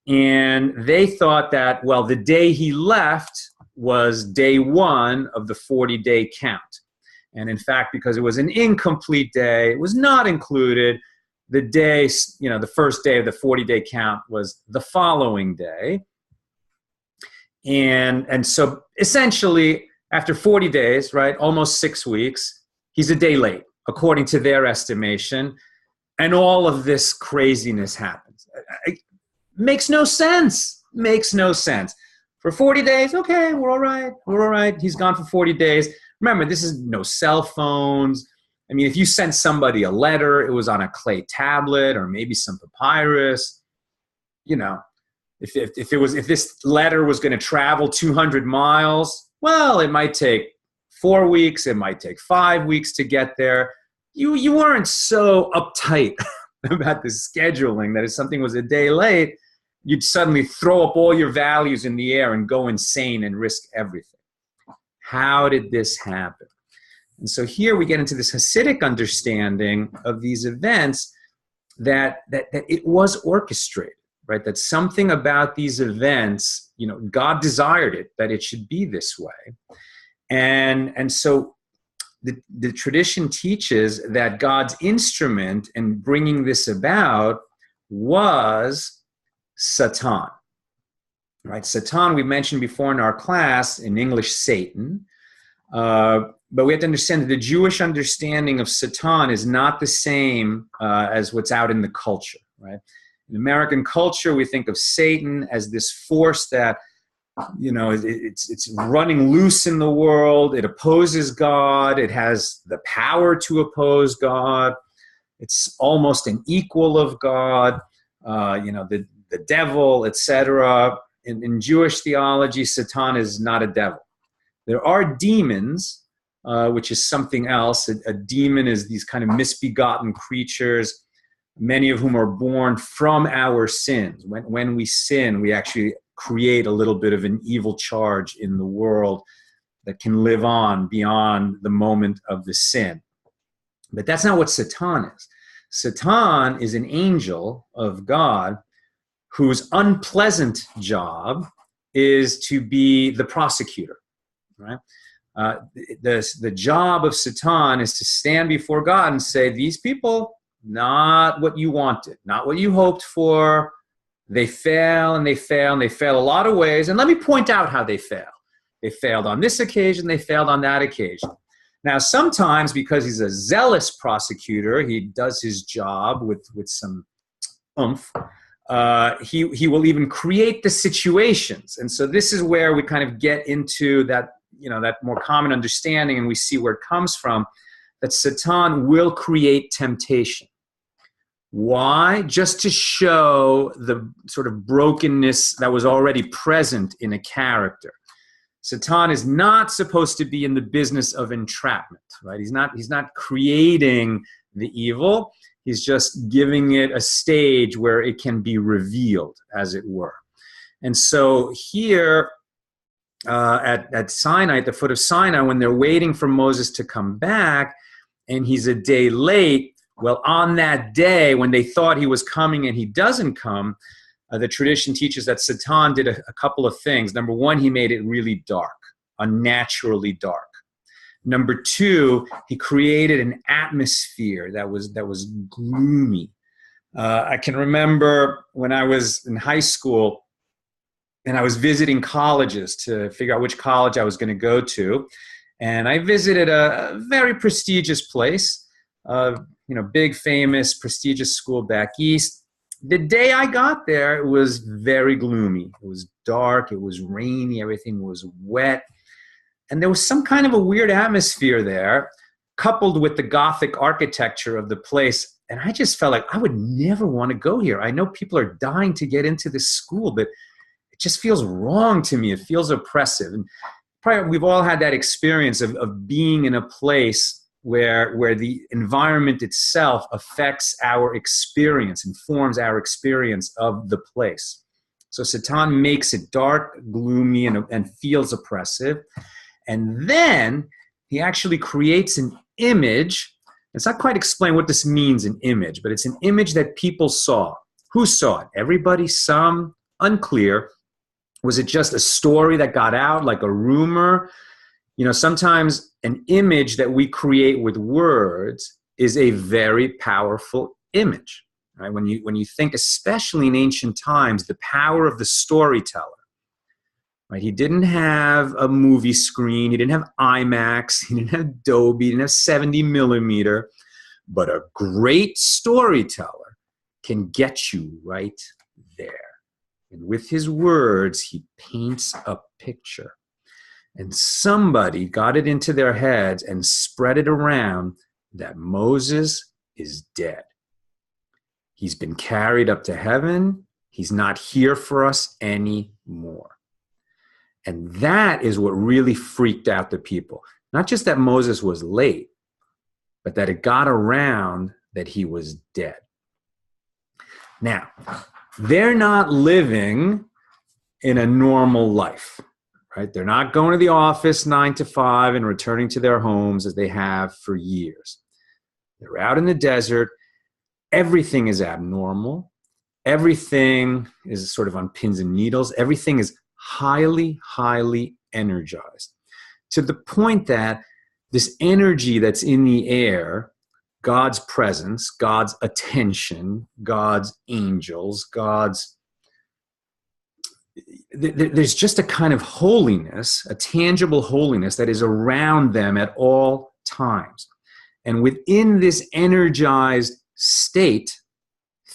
And they thought that, well, the day he left was day one of the 40-day count. And in fact, because it was an incomplete day, it was not included. The day, the first day of the 40-day count was the following day. And so essentially, after 40 days, right, almost 6 weeks, he's a day late, according to their estimation. And all of this craziness happens. It makes no sense. For 40 days, okay, we're all right. He's gone for 40 days. Remember, this is no cell phones. I mean, if you sent somebody a letter, it was on a clay tablet or maybe some papyrus. If this letter was going to travel 200 miles, well, it might take 4 weeks. It might take 5 weeks to get there. You weren't so uptight about the scheduling that if something was a day late, you'd suddenly throw up all your values in the air and go insane and risk everything. How did this happen? And so here we get into this Hasidic understanding of these events that it was orchestrated, right? That something about these events, God desired it, that it should be this way. And so the tradition teaches that God's instrument in bringing this about was Satan. Right, Satan, we mentioned before in our class, in English, Satan. But we have to understand that the Jewish understanding of Satan is not the same as what's out in the culture, right? In American culture, we think of Satan as this force that, it's running loose in the world. It opposes God. It has the power to oppose God. It's almost an equal of God, the devil, etc. In Jewish theology, Satan is not a devil. There are demons, which is something else. A demon is these kind of misbegotten creatures, many of whom are born from our sins. When we sin, we actually create a little bit of an evil charge in the world that can live on beyond the moment of the sin. But that's not what Satan is. Satan is an angel of God whose unpleasant job is to be the prosecutor, right? The job of Satan is to stand before God and say, these people, not what you wanted, not what you hoped for. They fail and they fail and they fail a lot of ways. And let me point out how they fail. They failed on this occasion, they failed on that occasion. Now, sometimes because he's a zealous prosecutor, he does his job with some oomph. He will even create the situations. And so this is where we kind of get into that more common understanding, and we see where it comes from, that Satan will create temptation. Why? Just to show the sort of brokenness that was already present in a character. Satan is not supposed to be in the business of entrapment, right? He's not creating the evil. He's just giving it a stage where it can be revealed, as it were. And so here at Sinai, at the foot of Sinai, when they're waiting for Moses to come back, and he's a day late, well, on that day when they thought he was coming and he doesn't come, the tradition teaches that Satan did a couple of things. Number one, he made it really dark, unnaturally dark. Number two, he created an atmosphere that was gloomy. I can remember when I was in high school and I was visiting colleges to figure out which college I was going to go to. And I visited a very prestigious place, big, famous, prestigious school back east. The day I got there, it was very gloomy. It was dark. It was rainy. Everything was wet. And there was some kind of a weird atmosphere there, coupled with the Gothic architecture of the place. And I just felt like I would never want to go here. I know people are dying to get into this school, but it just feels wrong to me. It feels oppressive. And probably we've all had that experience of being in a place where the environment itself affects our experience, informs our experience of the place. So Satan makes it dark, gloomy, and feels oppressive. And then he actually creates an image. It's not quite explained what this means, an image, but it's an image that people saw. Who saw it? Everybody, some, unclear. Was it just a story that got out, like a rumor? Sometimes an image that we create with words is a very powerful image. Right? When you think, especially in ancient times, the power of the storyteller. Right? He didn't have a movie screen. He didn't have IMAX. He didn't have Dolby. He didn't have 70 millimeter. But a great storyteller can get you right there. And with his words, he paints a picture. And somebody got it into their heads and spread it around that Moses is dead. He's been carried up to heaven. He's not here for us anymore. And that is what really freaked out the people. Not just that Moses was late, but that it got around that he was dead. Now, they're not living in a normal life, right? They're not going to the office 9 to 5 and returning to their homes as they have for years. They're out in the desert. Everything is abnormal. Everything is sort of on pins and needles. Everything is highly, highly energized to the point that this energy that's in the air, God's presence, God's attention, God's angels, there's just a kind of holiness, a tangible holiness that is around them at all times. And within this energized state,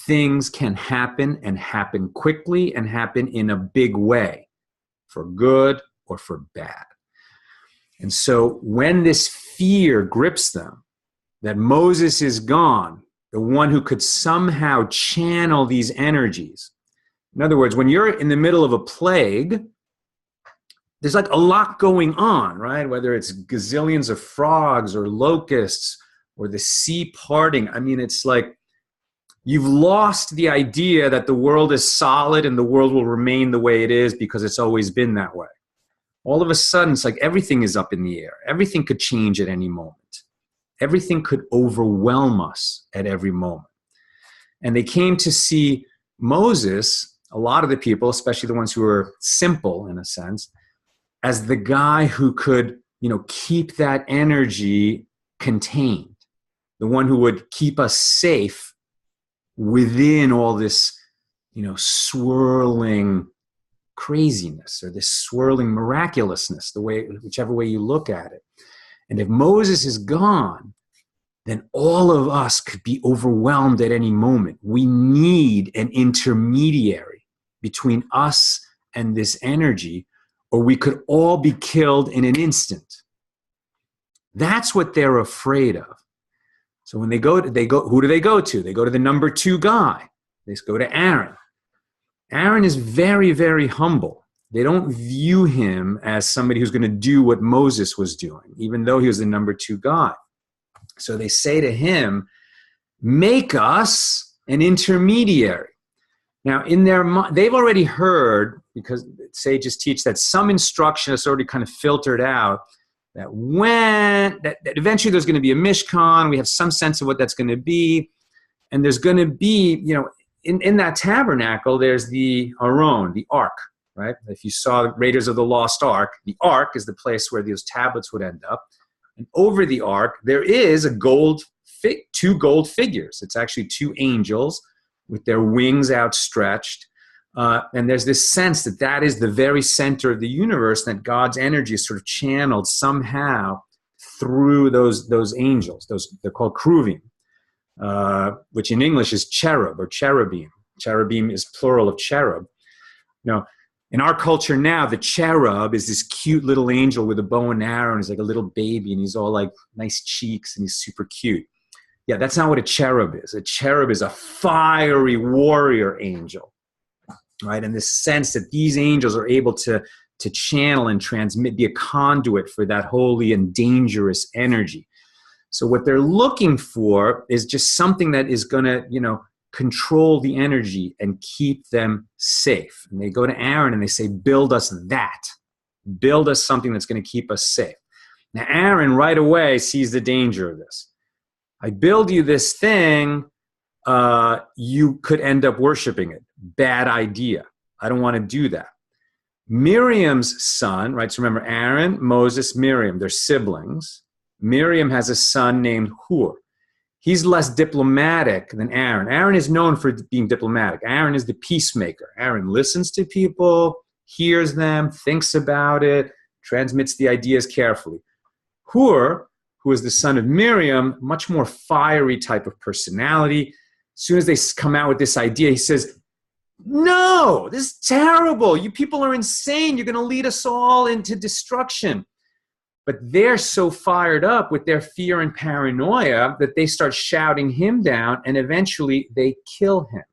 things can happen and happen quickly and happen in a big way, for good or for bad. And so when this fear grips them, that Moses is gone, the one who could somehow channel these energies. In other words, when you're in the middle of a plague, there's like a lot going on, right? Whether it's gazillions of frogs or locusts or the sea parting. I mean, it's like you've lost the idea that the world is solid and the world will remain the way it is because it's always been that way. All of a sudden, it's like everything is up in the air. Everything could change at any moment. Everything could overwhelm us at every moment. And they came to see Moses, a lot of the people, especially the ones who were simple in a sense, as the guy who could, keep that energy contained, the one who would keep us safe within all this, swirling craziness or this swirling miraculousness, whichever way you look at it. And if Moses is gone, then all of us could be overwhelmed at any moment. We need an intermediary between us and this energy, or we could all be killed in an instant. That's what they're afraid of. So when they go, who do they go to? They go to the number 2 guy. They go to Aaron. Aaron is very, very humble. They don't view him as somebody who's going to do what Moses was doing, even though he was the number 2 guy. So they say to him, make us an intermediary. Now, in their mind, they've already heard, because sages teach that some instruction is already kind of filtered out, that eventually there's going to be a Mishkan. We have some sense of what that's going to be. And there's going to be, in that tabernacle, there's the Aron, the Ark, right? If you saw Raiders of the Lost Ark, the Ark is the place where those tablets would end up. And over the Ark, there is a 2 gold figures. It's actually 2 angels with their wings outstretched. And there's this sense that that is the very center of the universe, that God's energy is sort of channeled somehow through those angels. They're called kruvim, which in English is cherub or cherubim. Cherubim is plural of cherub. Now, in our culture now, the cherub is this cute little angel with a bow and arrow, and he's like a little baby, and he's all like nice cheeks, and he's super cute. Yeah, that's not what a cherub is. A cherub is a fiery warrior angel, right? And this sense that these angels are able to channel and transmit, be a conduit for that holy and dangerous energy. So what they're looking for is just something that is going to, control the energy and keep them safe. And they go to Aaron and they say, build us that. Build us something that's going to keep us safe. Now, Aaron right away sees the danger of this. I build you this thing, you could end up worshiping it. Bad idea. I don't want to do that. Miriam's son, right? So remember, Aaron, Moses, Miriam, they're siblings. Miriam has a son named Hur. He's less diplomatic than Aaron. Aaron is known for being diplomatic. Aaron is the peacemaker. Aaron listens to people, hears them, thinks about it, transmits the ideas carefully. Hur, who is the son of Miriam, much more fiery type of personality. As soon as they come out with this idea, he says, no, this is terrible. You people are insane. You're going to lead us all into destruction. But they're so fired up with their fear and paranoia that they start shouting him down, and eventually they kill him.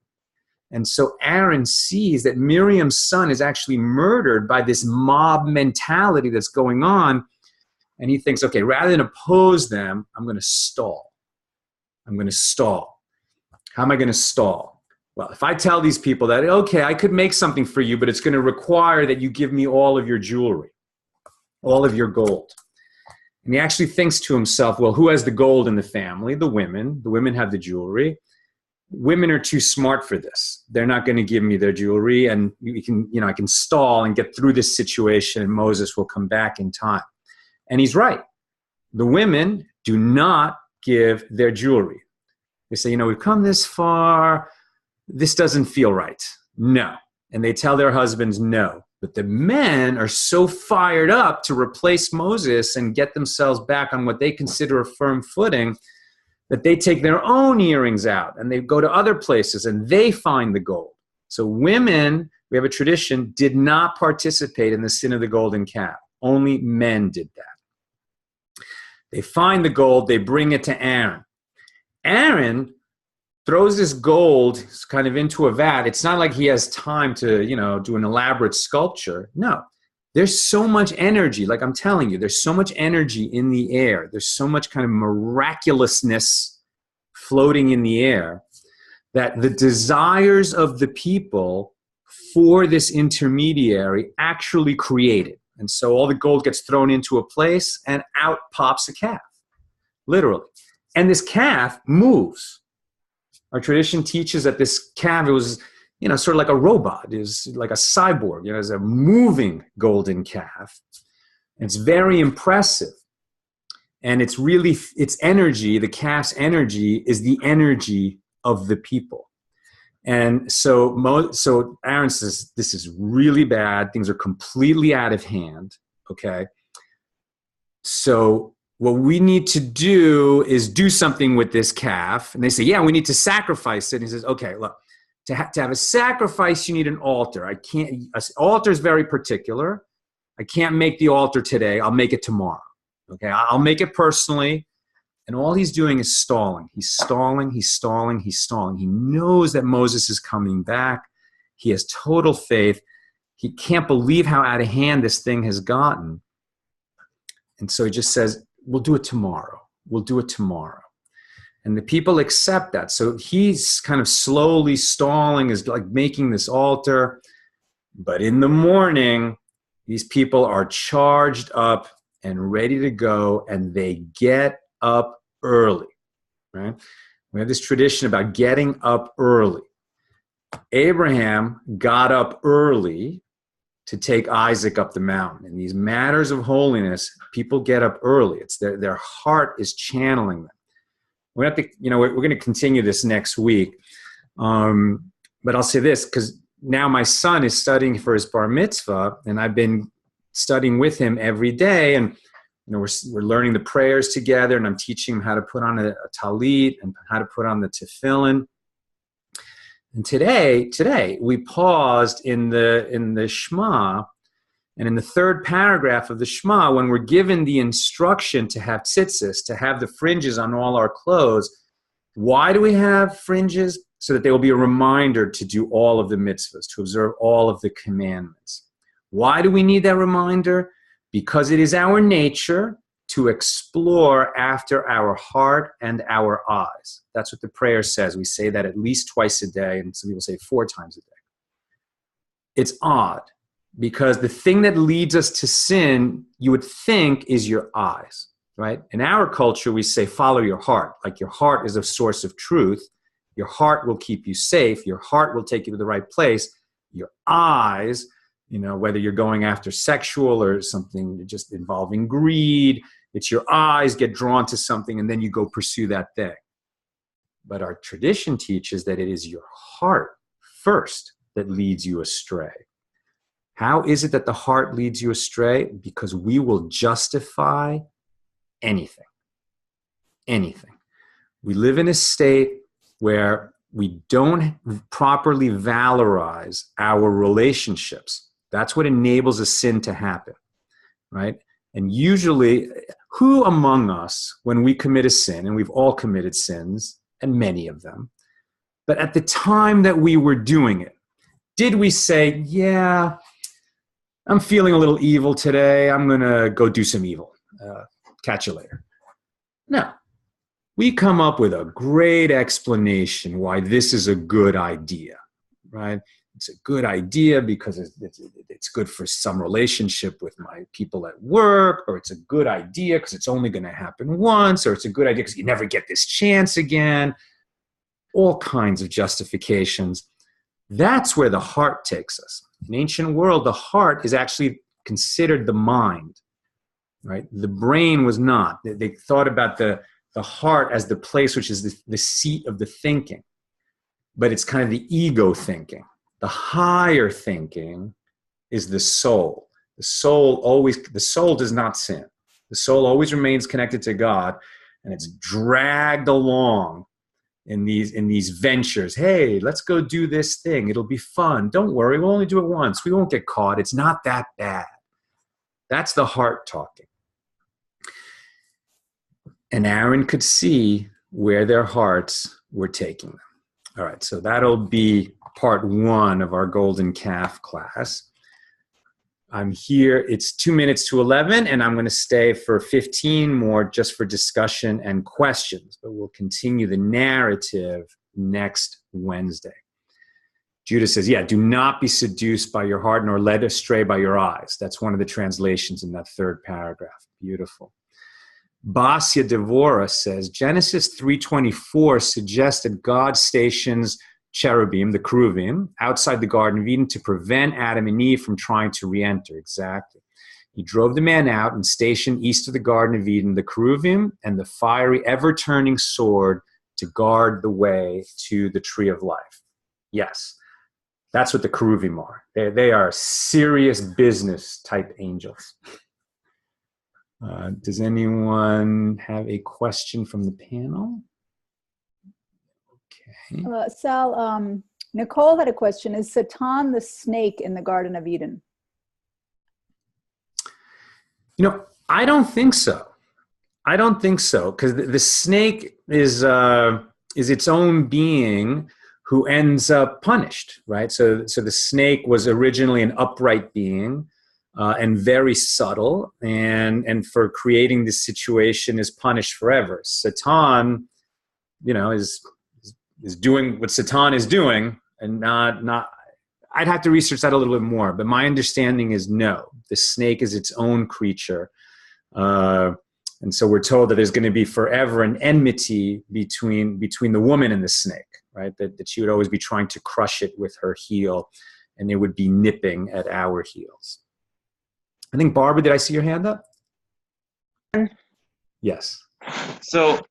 And so Aaron sees that Miriam's son is actually murdered by this mob mentality that's going on. And he thinks, okay, rather than oppose them, I'm going to stall. I'm going to stall. How am I going to stall? Well, if I tell these people that, okay, I could make something for you, but it's going to require that you give me all of your jewelry, all of your gold. And he actually thinks to himself, well, who has the gold in the family? The women. The women have the jewelry. Women are too smart for this. They're not going to give me their jewelry, and I can stall and get through this situation, and Moses will come back in time. And he's right. The women do not give their jewelry. They say, we've come this far. This doesn't feel right. No. And they tell their husbands no. But the men are so fired up to replace Moses and get themselves back on what they consider a firm footing that they take their own earrings out and they go to other places and they find the gold. So women, we have a tradition, did not participate in the sin of the golden calf. Only men did that. They find the gold, they bring it to Aaron. Aaron throws this gold kind of into a vat. It's not like he has time to, do an elaborate sculpture. No, there's so much energy. Like I'm telling you, there's so much energy in the air. There's so much kind of miraculousness floating in the air that the desires of the people for this intermediary actually create it. And so all the gold gets thrown into a place and out pops a calf, literally. And this calf moves. Our tradition teaches that this calf, it was, sort of like a robot. It was like a cyborg. It's a moving golden calf. It's very impressive. And it's really, its energy, the calf's energy, is the energy of the people. And so Aaron says, this is really bad. Things are completely out of hand. Okay. So what we need to do is do something with this calf. And they say, yeah, we need to sacrifice it. And he says, okay, look, to have a sacrifice, you need an altar. An altar is very particular. I can't make the altar today. I'll make it tomorrow. Okay, I'll make it personally. And all he's doing is stalling. He's stalling, he's stalling, he's stalling. He knows that Moses is coming back. He has total faith. He can't believe how out of hand this thing has gotten. And so he just says, we'll do it tomorrow. We'll do it tomorrow. And the people accept that. So he's kind of slowly stalling, is like making this altar. But in the morning, these people are charged up and ready to go, and they get up early, right? We have this tradition about getting up early. Abraham got up early to take Isaac up the mountain. In these matters of holiness, people get up early. It's their heart is channeling them. We have to, we're going to continue this next week. But I'll say this, because now my son is studying for his bar mitzvah, and I've been studying with him every day. And we're learning the prayers together, and I'm teaching him how to put on a talit and how to put on the tefillin. And today we paused in the Shema, and in the third paragraph of the Shema, when we're given the instruction to have tzitzis, to have the fringes on all our clothes, why do we have fringes? So that they will be a reminder to do all of the mitzvahs, to observe all of the commandments. Why do we need that reminder? Because it is our nature to explore after our heart and our eyes. That's what the prayer says. We say that at least twice a day, and some people say 4 times a day. It's odd, because the thing that leads us to sin, you would think, is your eyes, right? In our culture, we say, follow your heart. Like your heart is a source of truth. Your heart will keep you safe. Your heart will take you to the right place. Your eyes, whether you're going after sexual or something just involving greed, it's your eyes get drawn to something and then you go pursue that thing. But our tradition teaches that it is your heart first that leads you astray. How is it that the heart leads you astray? Because we will justify anything. Anything. We live in a state where we don't properly valorize our relationships. That's what enables a sin to happen, right? And usually, who among us, when we commit a sin, and we've all committed sins, and many of them, but at the time that we were doing it, did we say, yeah, I'm feeling a little evil today, I'm going to go do some evil. Catch you later. No. We come up with a great explanation why this is a good idea, right? It's a good idea because it's good for some relationship with my people at work, or it's a good idea because it's only going to happen once, or it's a good idea because you never get this chance again. All kinds of justifications. That's where the heart takes us. In ancient world, the heart is actually considered the mind, right? The brain was not. They thought about the heart as the place which is the seat of the thinking. But it's kind of the ego thinking. The higher thinking is the soul. The soul does not sin. The soul always remains connected to God, and it's dragged along in these ventures. Hey, let's go do this thing. It'll be fun. Don't worry, we'll only do it once. We won't get caught. It's not that bad. That's the heart talking. And Aaron could see where their hearts were taking them. All right, so that'll be part 1 of our Golden Calf class. I'm here, it's 2 minutes to 11, and I'm going to stay for 15 more just for discussion and questions, but we'll continue the narrative next Wednesday. Judah says, yeah, do not be seduced by your heart nor led astray by your eyes. That's one of the translations in that 3rd paragraph. Beautiful. Basya Devora says, Genesis 3:24 suggests that God stations cherubim, the keruvim, outside the Garden of Eden to prevent Adam and Eve from trying to re-enter. Exactly. He drove the man out and stationed east of the Garden of Eden the keruvim and the fiery, ever-turning sword to guard the way to the tree of life. Yes, that's what the keruvim are. They are serious business type angels. Does anyone have a question from the panel? Okay. Sal, Nicole had a question. Is Satan the snake in the Garden of Eden? I don't think so. I don't think so, because the snake is its own being who ends up punished, right? So the snake was originally an upright being and very subtle, and for creating this situation is punished forever. Satan, is doing what Satan is doing, and not. I'd have to research that a little bit more, but my understanding is no. The snake is its own creature. And so we're told that there's going to be forever an enmity between the woman and the snake, right? That she would always be trying to crush it with her heel, and it would be nipping at our heels. I think, Barbara, did I see your hand up? Yes. So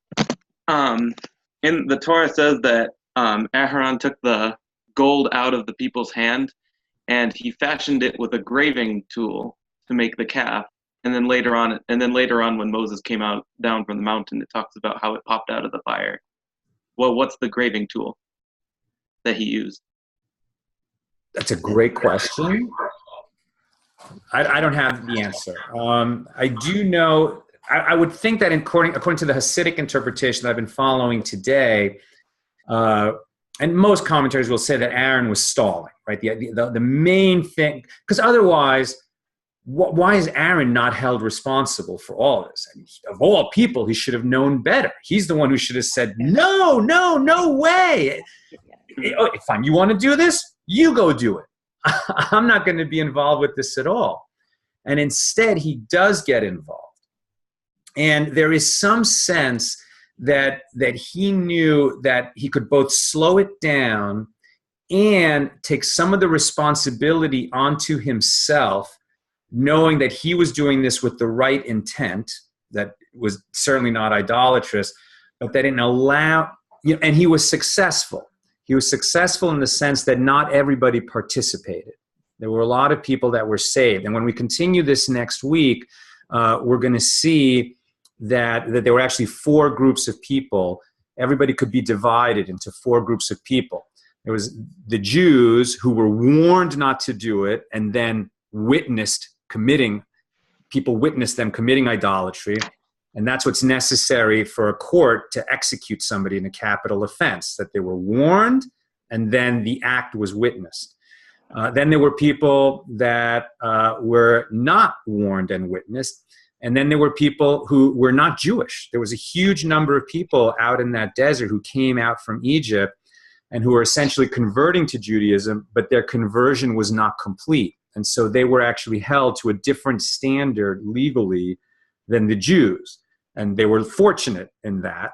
in the Torah says that Aharon took the gold out of the people's hand, and he fashioned it with a graving tool to make the calf. And then later on, when Moses came down from the mountain, it talks about how it popped out of the fire. Well, what's the graving tool that he used? That's a great question. I don't have the answer. I do know. I would think that according to the Hasidic interpretation that I've been following today, and most commentators will say that Aaron was stalling, right? The main thing, because otherwise, why is Aaron not held responsible for all this? I mean, of all people, he should have known better. He's the one who should have said, no way. Oh, fine, you want to do this? You go do it. I'm not going to be involved with this at all. And instead, he does get involved. And there is some sense that he knew that he could both slow it down and take some of the responsibility onto himself, knowing that he was doing this with the right intent, that was certainly not idolatrous, but that didn't allow, and he was successful. He was successful in the sense that not everybody participated. There were a lot of people that were saved. And when we continue this next week, we're going to see that there were actually 4 groups of people. Everybody could be divided into 4 groups of people. There was the Jews who were warned not to do it and then people witnessed them committing idolatry. And that's what's necessary for a court to execute somebody in a capital offense, that they were warned and then the act was witnessed. Then there were people that were not warned and witnessed. And then there were people who were not Jewish. There was a huge number of people out in that desert who came out from Egypt and who were essentially converting to Judaism, but their conversion was not complete. And so they were actually held to a different standard legally than the Jews. And they were fortunate in that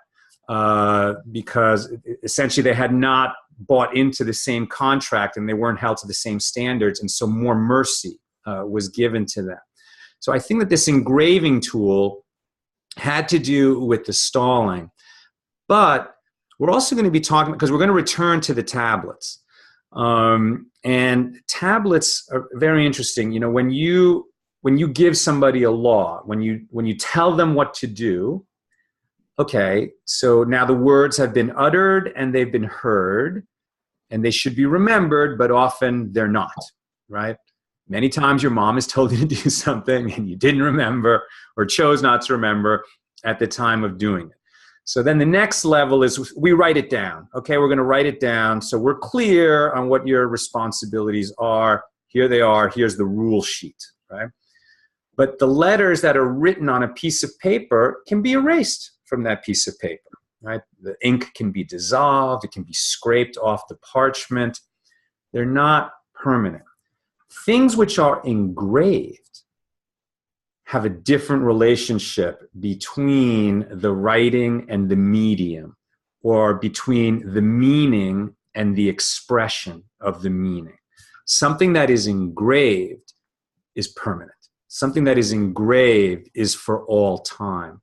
because essentially they had not bought into the same contract and they weren't held to the same standards. And so more mercy was given to them. So I think that this engraving tool had to do with the stalling. But we're also going to be talking, because we're going to return to the tablets. And tablets are very interesting. When you give somebody a law, when you tell them what to do, okay, so now the words have been uttered and they've been heard, and they should be remembered, but often they're not, right? Many times your mom has told you to do something and you didn't remember or chose not to remember at the time of doing it. So then the next level is we write it down. Okay, we're going to write it down so we're clear on what your responsibilities are. Here they are. Here's the rule sheet, right? But the letters that are written on a piece of paper can be erased from that piece of paper, right? The ink can be dissolved. It can be scraped off the parchment. They're not permanent. Things which are engraved have a different relationship between the writing and the medium, or between the meaning and the expression of the meaning. Something that is engraved is permanent. Something that is engraved is for all time.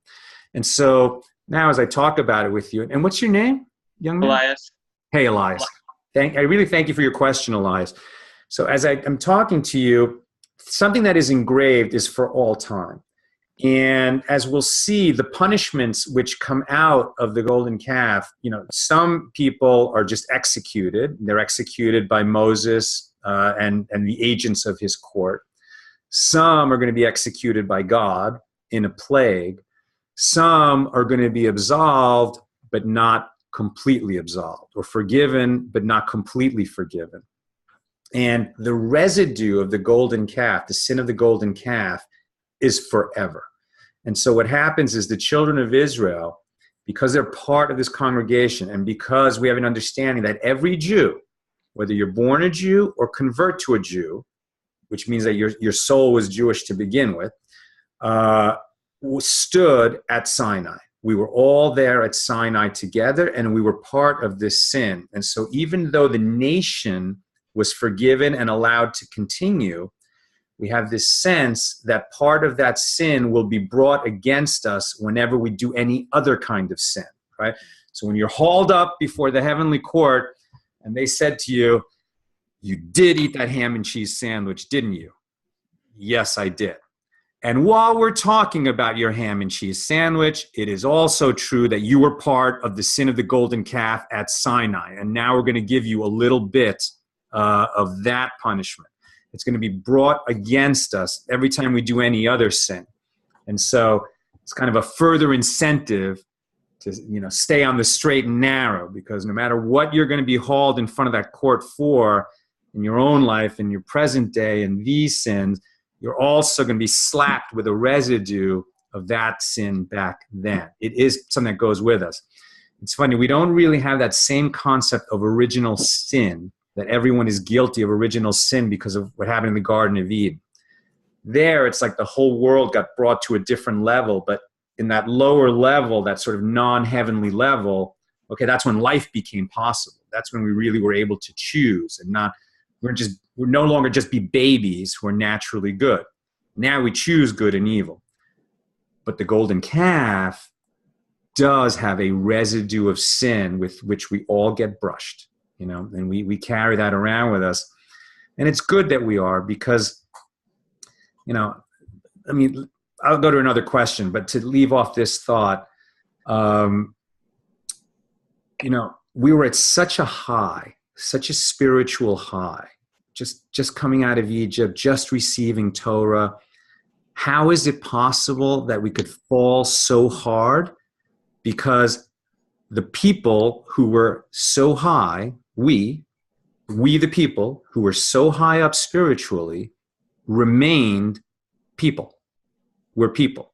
And so now as I talk about it with you, and what's your name, young man? Elias. Hey, Elias. I really thank you for your question, Elias. So as I'm talking to you, something that is engraved is for all time. And as we'll see, the punishments which come out of the golden calf, some people are just executed. They're executed by Moses and the agents of his court. Some are going to be executed by God in a plague. Some are going to be absolved, but not completely absolved, or forgiven, but not completely forgiven. And the residue of the golden calf, the sin of the golden calf, is forever. And so what happens is the children of Israel, because they're part of this congregation, and because we have an understanding that every Jew, whether you're born a Jew or convert to a Jew, which means that your soul was Jewish to begin with, stood at Sinai. We were all there at Sinai together, and we were part of this sin. And so even though the nation was forgiven and allowed to continue, we have this sense that part of that sin will be brought against us whenever we do any other kind of sin, right? So when you're hauled up before the heavenly court and they said to you, you did eat that ham and cheese sandwich, didn't you? Yes, I did. And while we're talking about your ham and cheese sandwich, it is also true that you were part of the sin of the golden calf at Sinai. And now we're going to give you a little bit of that punishment. It's going to be brought against us every time we do any other sin. And so it's kind of a further incentive to, stay on the straight and narrow, because no matter what you're going to be hauled in front of that court for in your own life, in your present day, and these sins, you're also going to be slapped with a residue of that sin back then. It is something that goes with us. It's funny, we don't really have that same concept of original sin, that everyone is guilty of original sin because of what happened in the Garden of Eden. There, it's like the whole world got brought to a different level, but in that lower level, that sort of non-heavenly level, okay, that's when life became possible. That's when we really were able to choose, and we're no longer just be babies who are naturally good. Now we choose good and evil. But the golden calf does have a residue of sin with which we all get brushed, and we carry that around with us. And it's good that we are, because, I'll go to another question, but to leave off this thought, we were at such a high, such a spiritual high, just coming out of Egypt, just receiving Torah. How is it possible that we could fall so hard? Because the people who were so high, we the people who were so high up spiritually, remained people. We're people.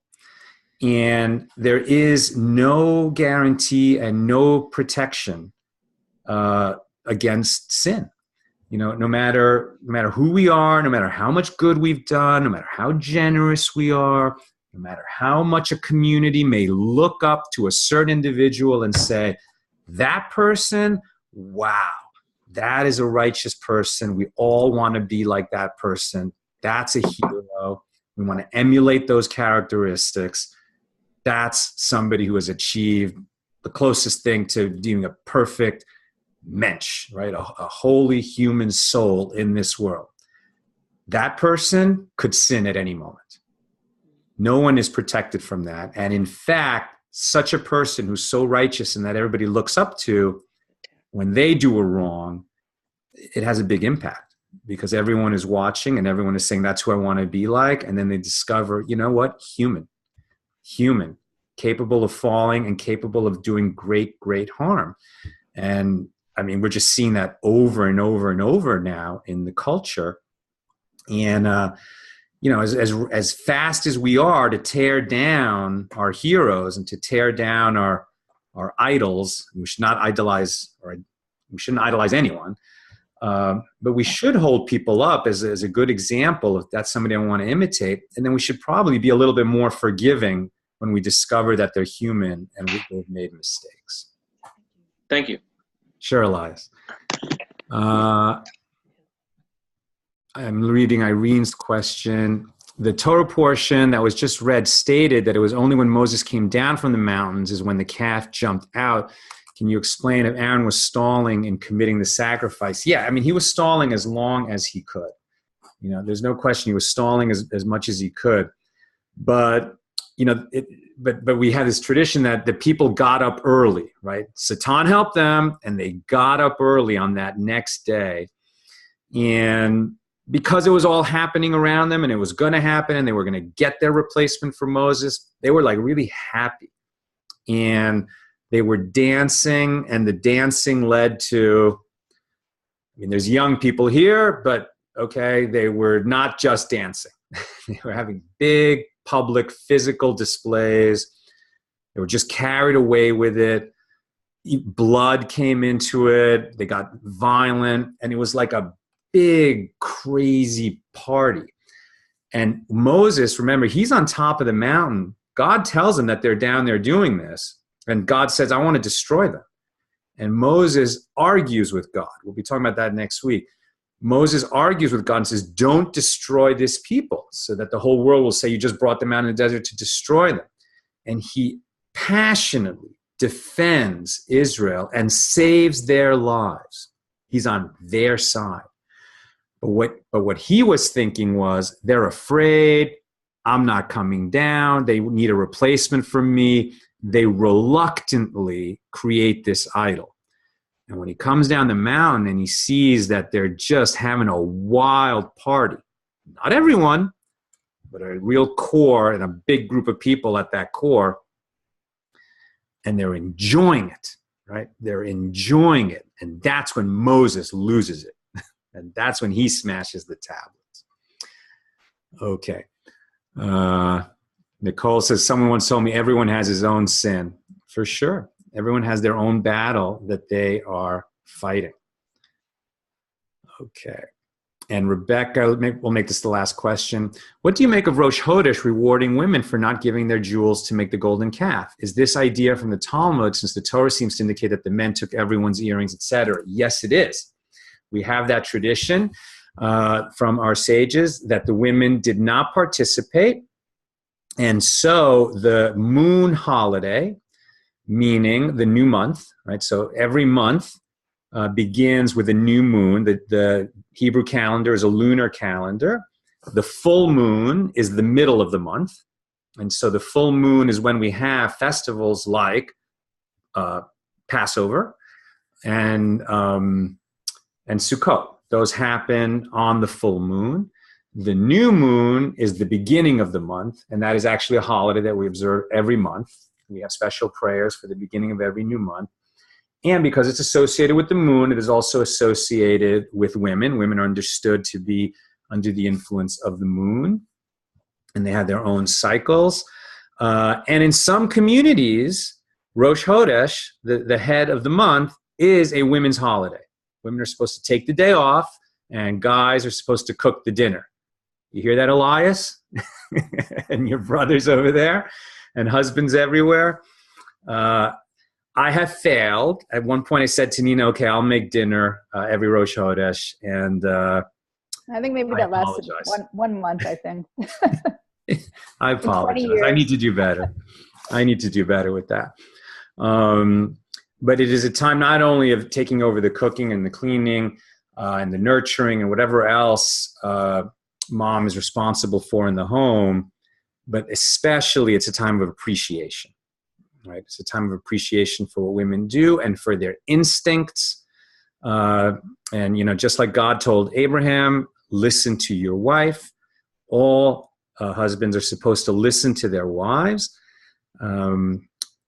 And there is no guarantee and no protection against sin. No matter who we are, no matter how much good we've done, no matter how generous we are, no matter how much a community may look up to a certain individual and say, that person, wow, that is a righteous person. We all want to be like that person. That's a hero. We want to emulate those characteristics. That's somebody who has achieved the closest thing to being a perfect mensch, right? A holy human soul in this world. That person could sin at any moment. No one is protected from that. And in fact, such a person who's so righteous and that everybody looks up to, when they do a wrong, it has a big impact, because everyone is watching and everyone is saying, that's who I want to be like. And then they discover, you know what? Human, capable of falling and capable of doing great, great harm. And we're just seeing that over and over and over now in the culture. And, as fast as we are to tear down our heroes and to tear down our idols, we should not idolize, or we shouldn't idolize anyone. But we should hold people up as a good example if that's somebody I want to imitate. And then we should probably be a little bit more forgiving when we discover that they're human and we've made mistakes. Thank you. Sure, Elias. I'm reading Irene's question. The Torah portion that was just read stated that it was only when Moses came down from the mountains is when the calf jumped out. Can you explain if Aaron was stalling in committing the sacrifice? Yeah, he was stalling as long as he could. There's no question he was stalling as much as he could. But, but we have this tradition that the people got up early, right? Satan helped them, and they got up early on that next day. And because it was all happening around them and it was going to happen and they were going to get their replacement for Moses, they were like really happy. And they were dancing, and the dancing led to, I mean, there's young people here, but okay, they were not just dancing. They were having big public physical displays. They were just carried away with it. Blood came into it. They got violent, and it was like a big, crazy party. And Moses, remember, he's on top of the mountain. God tells him that they're down there doing this. And God says, I want to destroy them. And Moses argues with God. We'll be talking about that next week. Moses argues with God and says, don't destroy this people, so that the whole world will say you just brought them out in the desert to destroy them. And he passionately defends Israel and saves their lives. He's on their side. But what he was thinking was, they're afraid, I'm not coming down, they need a replacement for me. They reluctantly create this idol. And when he comes down the mountain and he sees that they're just having a wild party, not everyone, but a real core and a big group of people at that core, and they're enjoying it, right? They're enjoying it. And that's when Moses loses it. And that's when he smashes the tablets. Okay. Nicole says, someone once told me everyone has his own sin. For sure. Everyone has their own battle that they are fighting. Okay. And Rebecca, we'll make this the last question. What do you make of Rosh Chodesh rewarding women for not giving their jewels to make the golden calf? Is this idea from the Talmud, since the Torah seems to indicate that the men took everyone's earrings, etc.? Yes, it is. We have that tradition from our sages that the women did not participate. And so the moon holiday, meaning the new month, right? So every month begins with a new moon. The Hebrew calendar is a lunar calendar. The full moon is the middle of the month. And so the full moon is when we have festivals like Passover and Sukkot. Those happen on the full moon. The new moon is the beginning of the month, and that is actually a holiday that we observe every month. We have special prayers for the beginning of every new month. And because it's associated with the moon, it is also associated with women. Women are understood to be under the influence of the moon, and they have their own cycles. And in some communities, Rosh Chodesh, the head of the month, is a women's holiday. Women are supposed to take the day off, and guys are supposed to cook the dinner. You hear that, Elias? And your brothers over there, and husbands everywhere. I have failed. At one point I said to Nina, okay, I'll make dinner every Rosh Chodesh. And I think maybe that lasted one month, I think. I apologize. I need to do better. I need to do better with that. But it is a time not only of taking over the cooking and the cleaning and the nurturing and whatever else mom is responsible for in the home, but especially it's a time of appreciation, right? It's a time of appreciation for what women do and for their instincts. And, you know, just like God told Abraham, listen to your wife. All husbands are supposed to listen to their wives.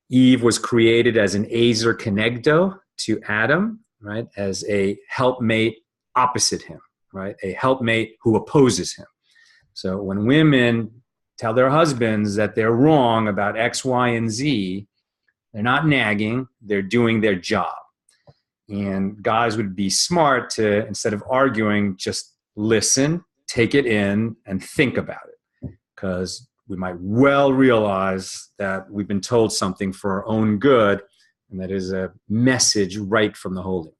Eve was created as an Ezer Kenegdo to Adam, right? As a helpmate opposite him, right? A helpmate who opposes him. So when women tell their husbands that they're wrong about X, Y, and Z, they're not nagging, they're doing their job. And guys would be smart to, instead of arguing, just listen, take it in, and think about it. Because we might well realize that we've been told something for our own good, and that is a message right from the Holy.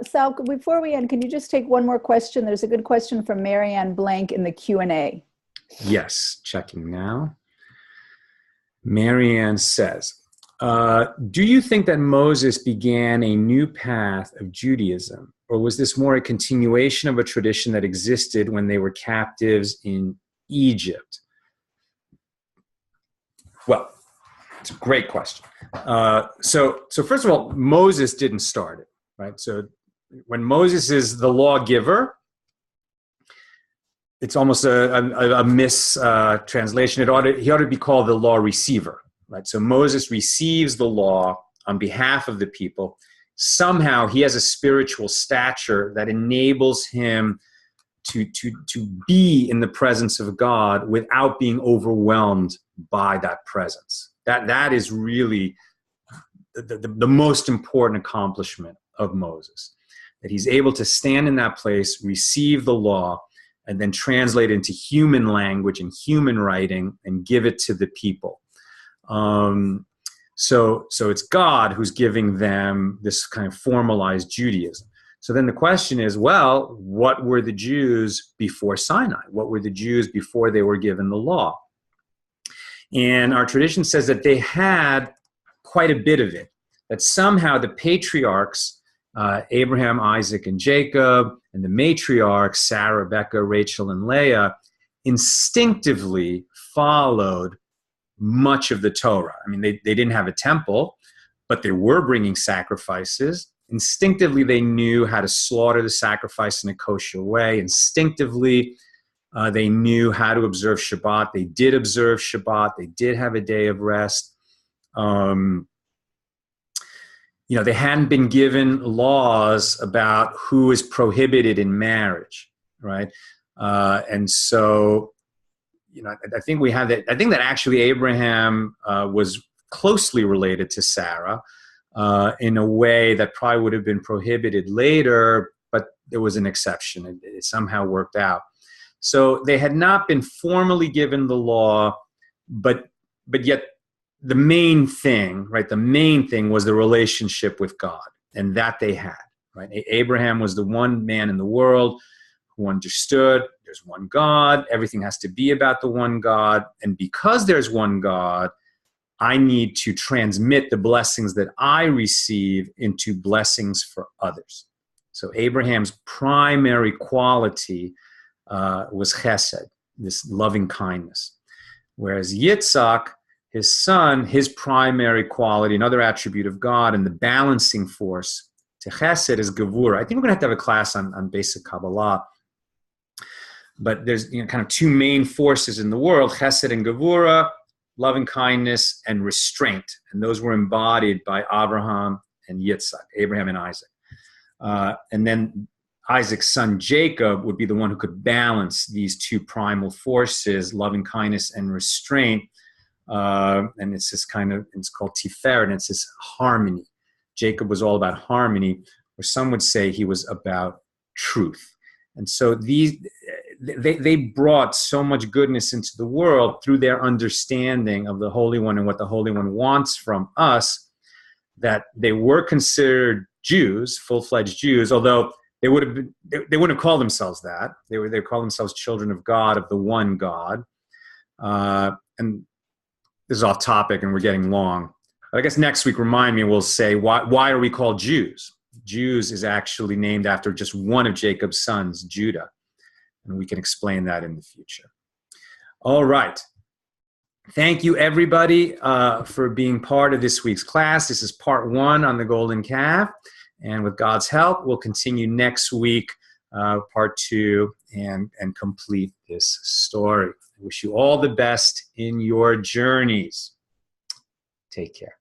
Sal, before we end, can you just take one more question? There's a good question from Marianne Blank in the Q&A. Yes, checking now. Marianne says, do you think that Moses began a new path of Judaism, or was this more a continuation of a tradition that existed when they were captives in Egypt? Well, it's a great question. So first of all, Moses didn't start it, right? So when Moses is the lawgiver, it's almost a mistranslation. He ought to be called the law receiver, right? So Moses receives the law on behalf of the people. Somehow he has a spiritual stature that enables him to be in the presence of God without being overwhelmed by that presence. That is really the most important accomplishment of Moses, that he's able to stand in that place, receive the law, and then translate it into human language and human writing and give it to the people. So it's God who's giving them this kind of formalized Judaism. So then the question is, well, what were the Jews before Sinai? What were the Jews before they were given the law? And our tradition says that they had quite a bit of it, that somehow the patriarchs, Abraham, Isaac, and Jacob, and the matriarchs, Sarah, Rebecca, Rachel, and Leah, instinctively followed much of the Torah. I mean, they didn't have a temple, but they were bringing sacrifices. Instinctively, they knew how to slaughter the sacrifice in a kosher way. Instinctively, they knew how to observe Shabbat. They did observe Shabbat. They did have a day of rest. They hadn't been given laws about who is prohibited in marriage, right? And so, I think we have that. I think that actually Abraham was closely related to Sarah in a way that probably would have been prohibited later, but there was an exception. It somehow worked out. So they had not been formally given the law, but yet the main thing, right? The main thing was the relationship with God, and that they had, right? Abraham was the one man in the world who understood there's one God, everything has to be about the one God, and because there's one God, I need to transmit the blessings that I receive into blessings for others. So Abraham's primary quality was chesed, this loving kindness, whereas Yitzhak, his son, his primary quality, another attribute of God, and the balancing force to chesed is gevura. I think we're going to have a class on basic Kabbalah. But there's kind of two main forces in the world, chesed and gevura, loving kindness and restraint. And those were embodied by Abraham and Yitzhak, Abraham and Isaac. And then Isaac's son Jacob would be the one who could balance these two primal forces, loving kindness and restraint. And it's this it's called tiferet, and it's this harmony. Jacob was all about harmony, or some would say he was about truth. And so they brought so much goodness into the world through their understanding of the Holy One and what the Holy One wants from us, that they were considered Jews, full-fledged Jews, although they wouldn't have called themselves that. They called themselves children of God, of the one God. And this is off topic and we're getting long. But I guess next week, remind me, we'll say, why are we called Jews? Jews is actually named after just one of Jacob's sons, Judah. And we can explain that in the future. All right. Thank you, everybody, for being part of this week's class. This is part 1 on the golden calf. And with God's help, we'll continue next week, part 2, and complete this story. I wish you all the best in your journeys. Take care.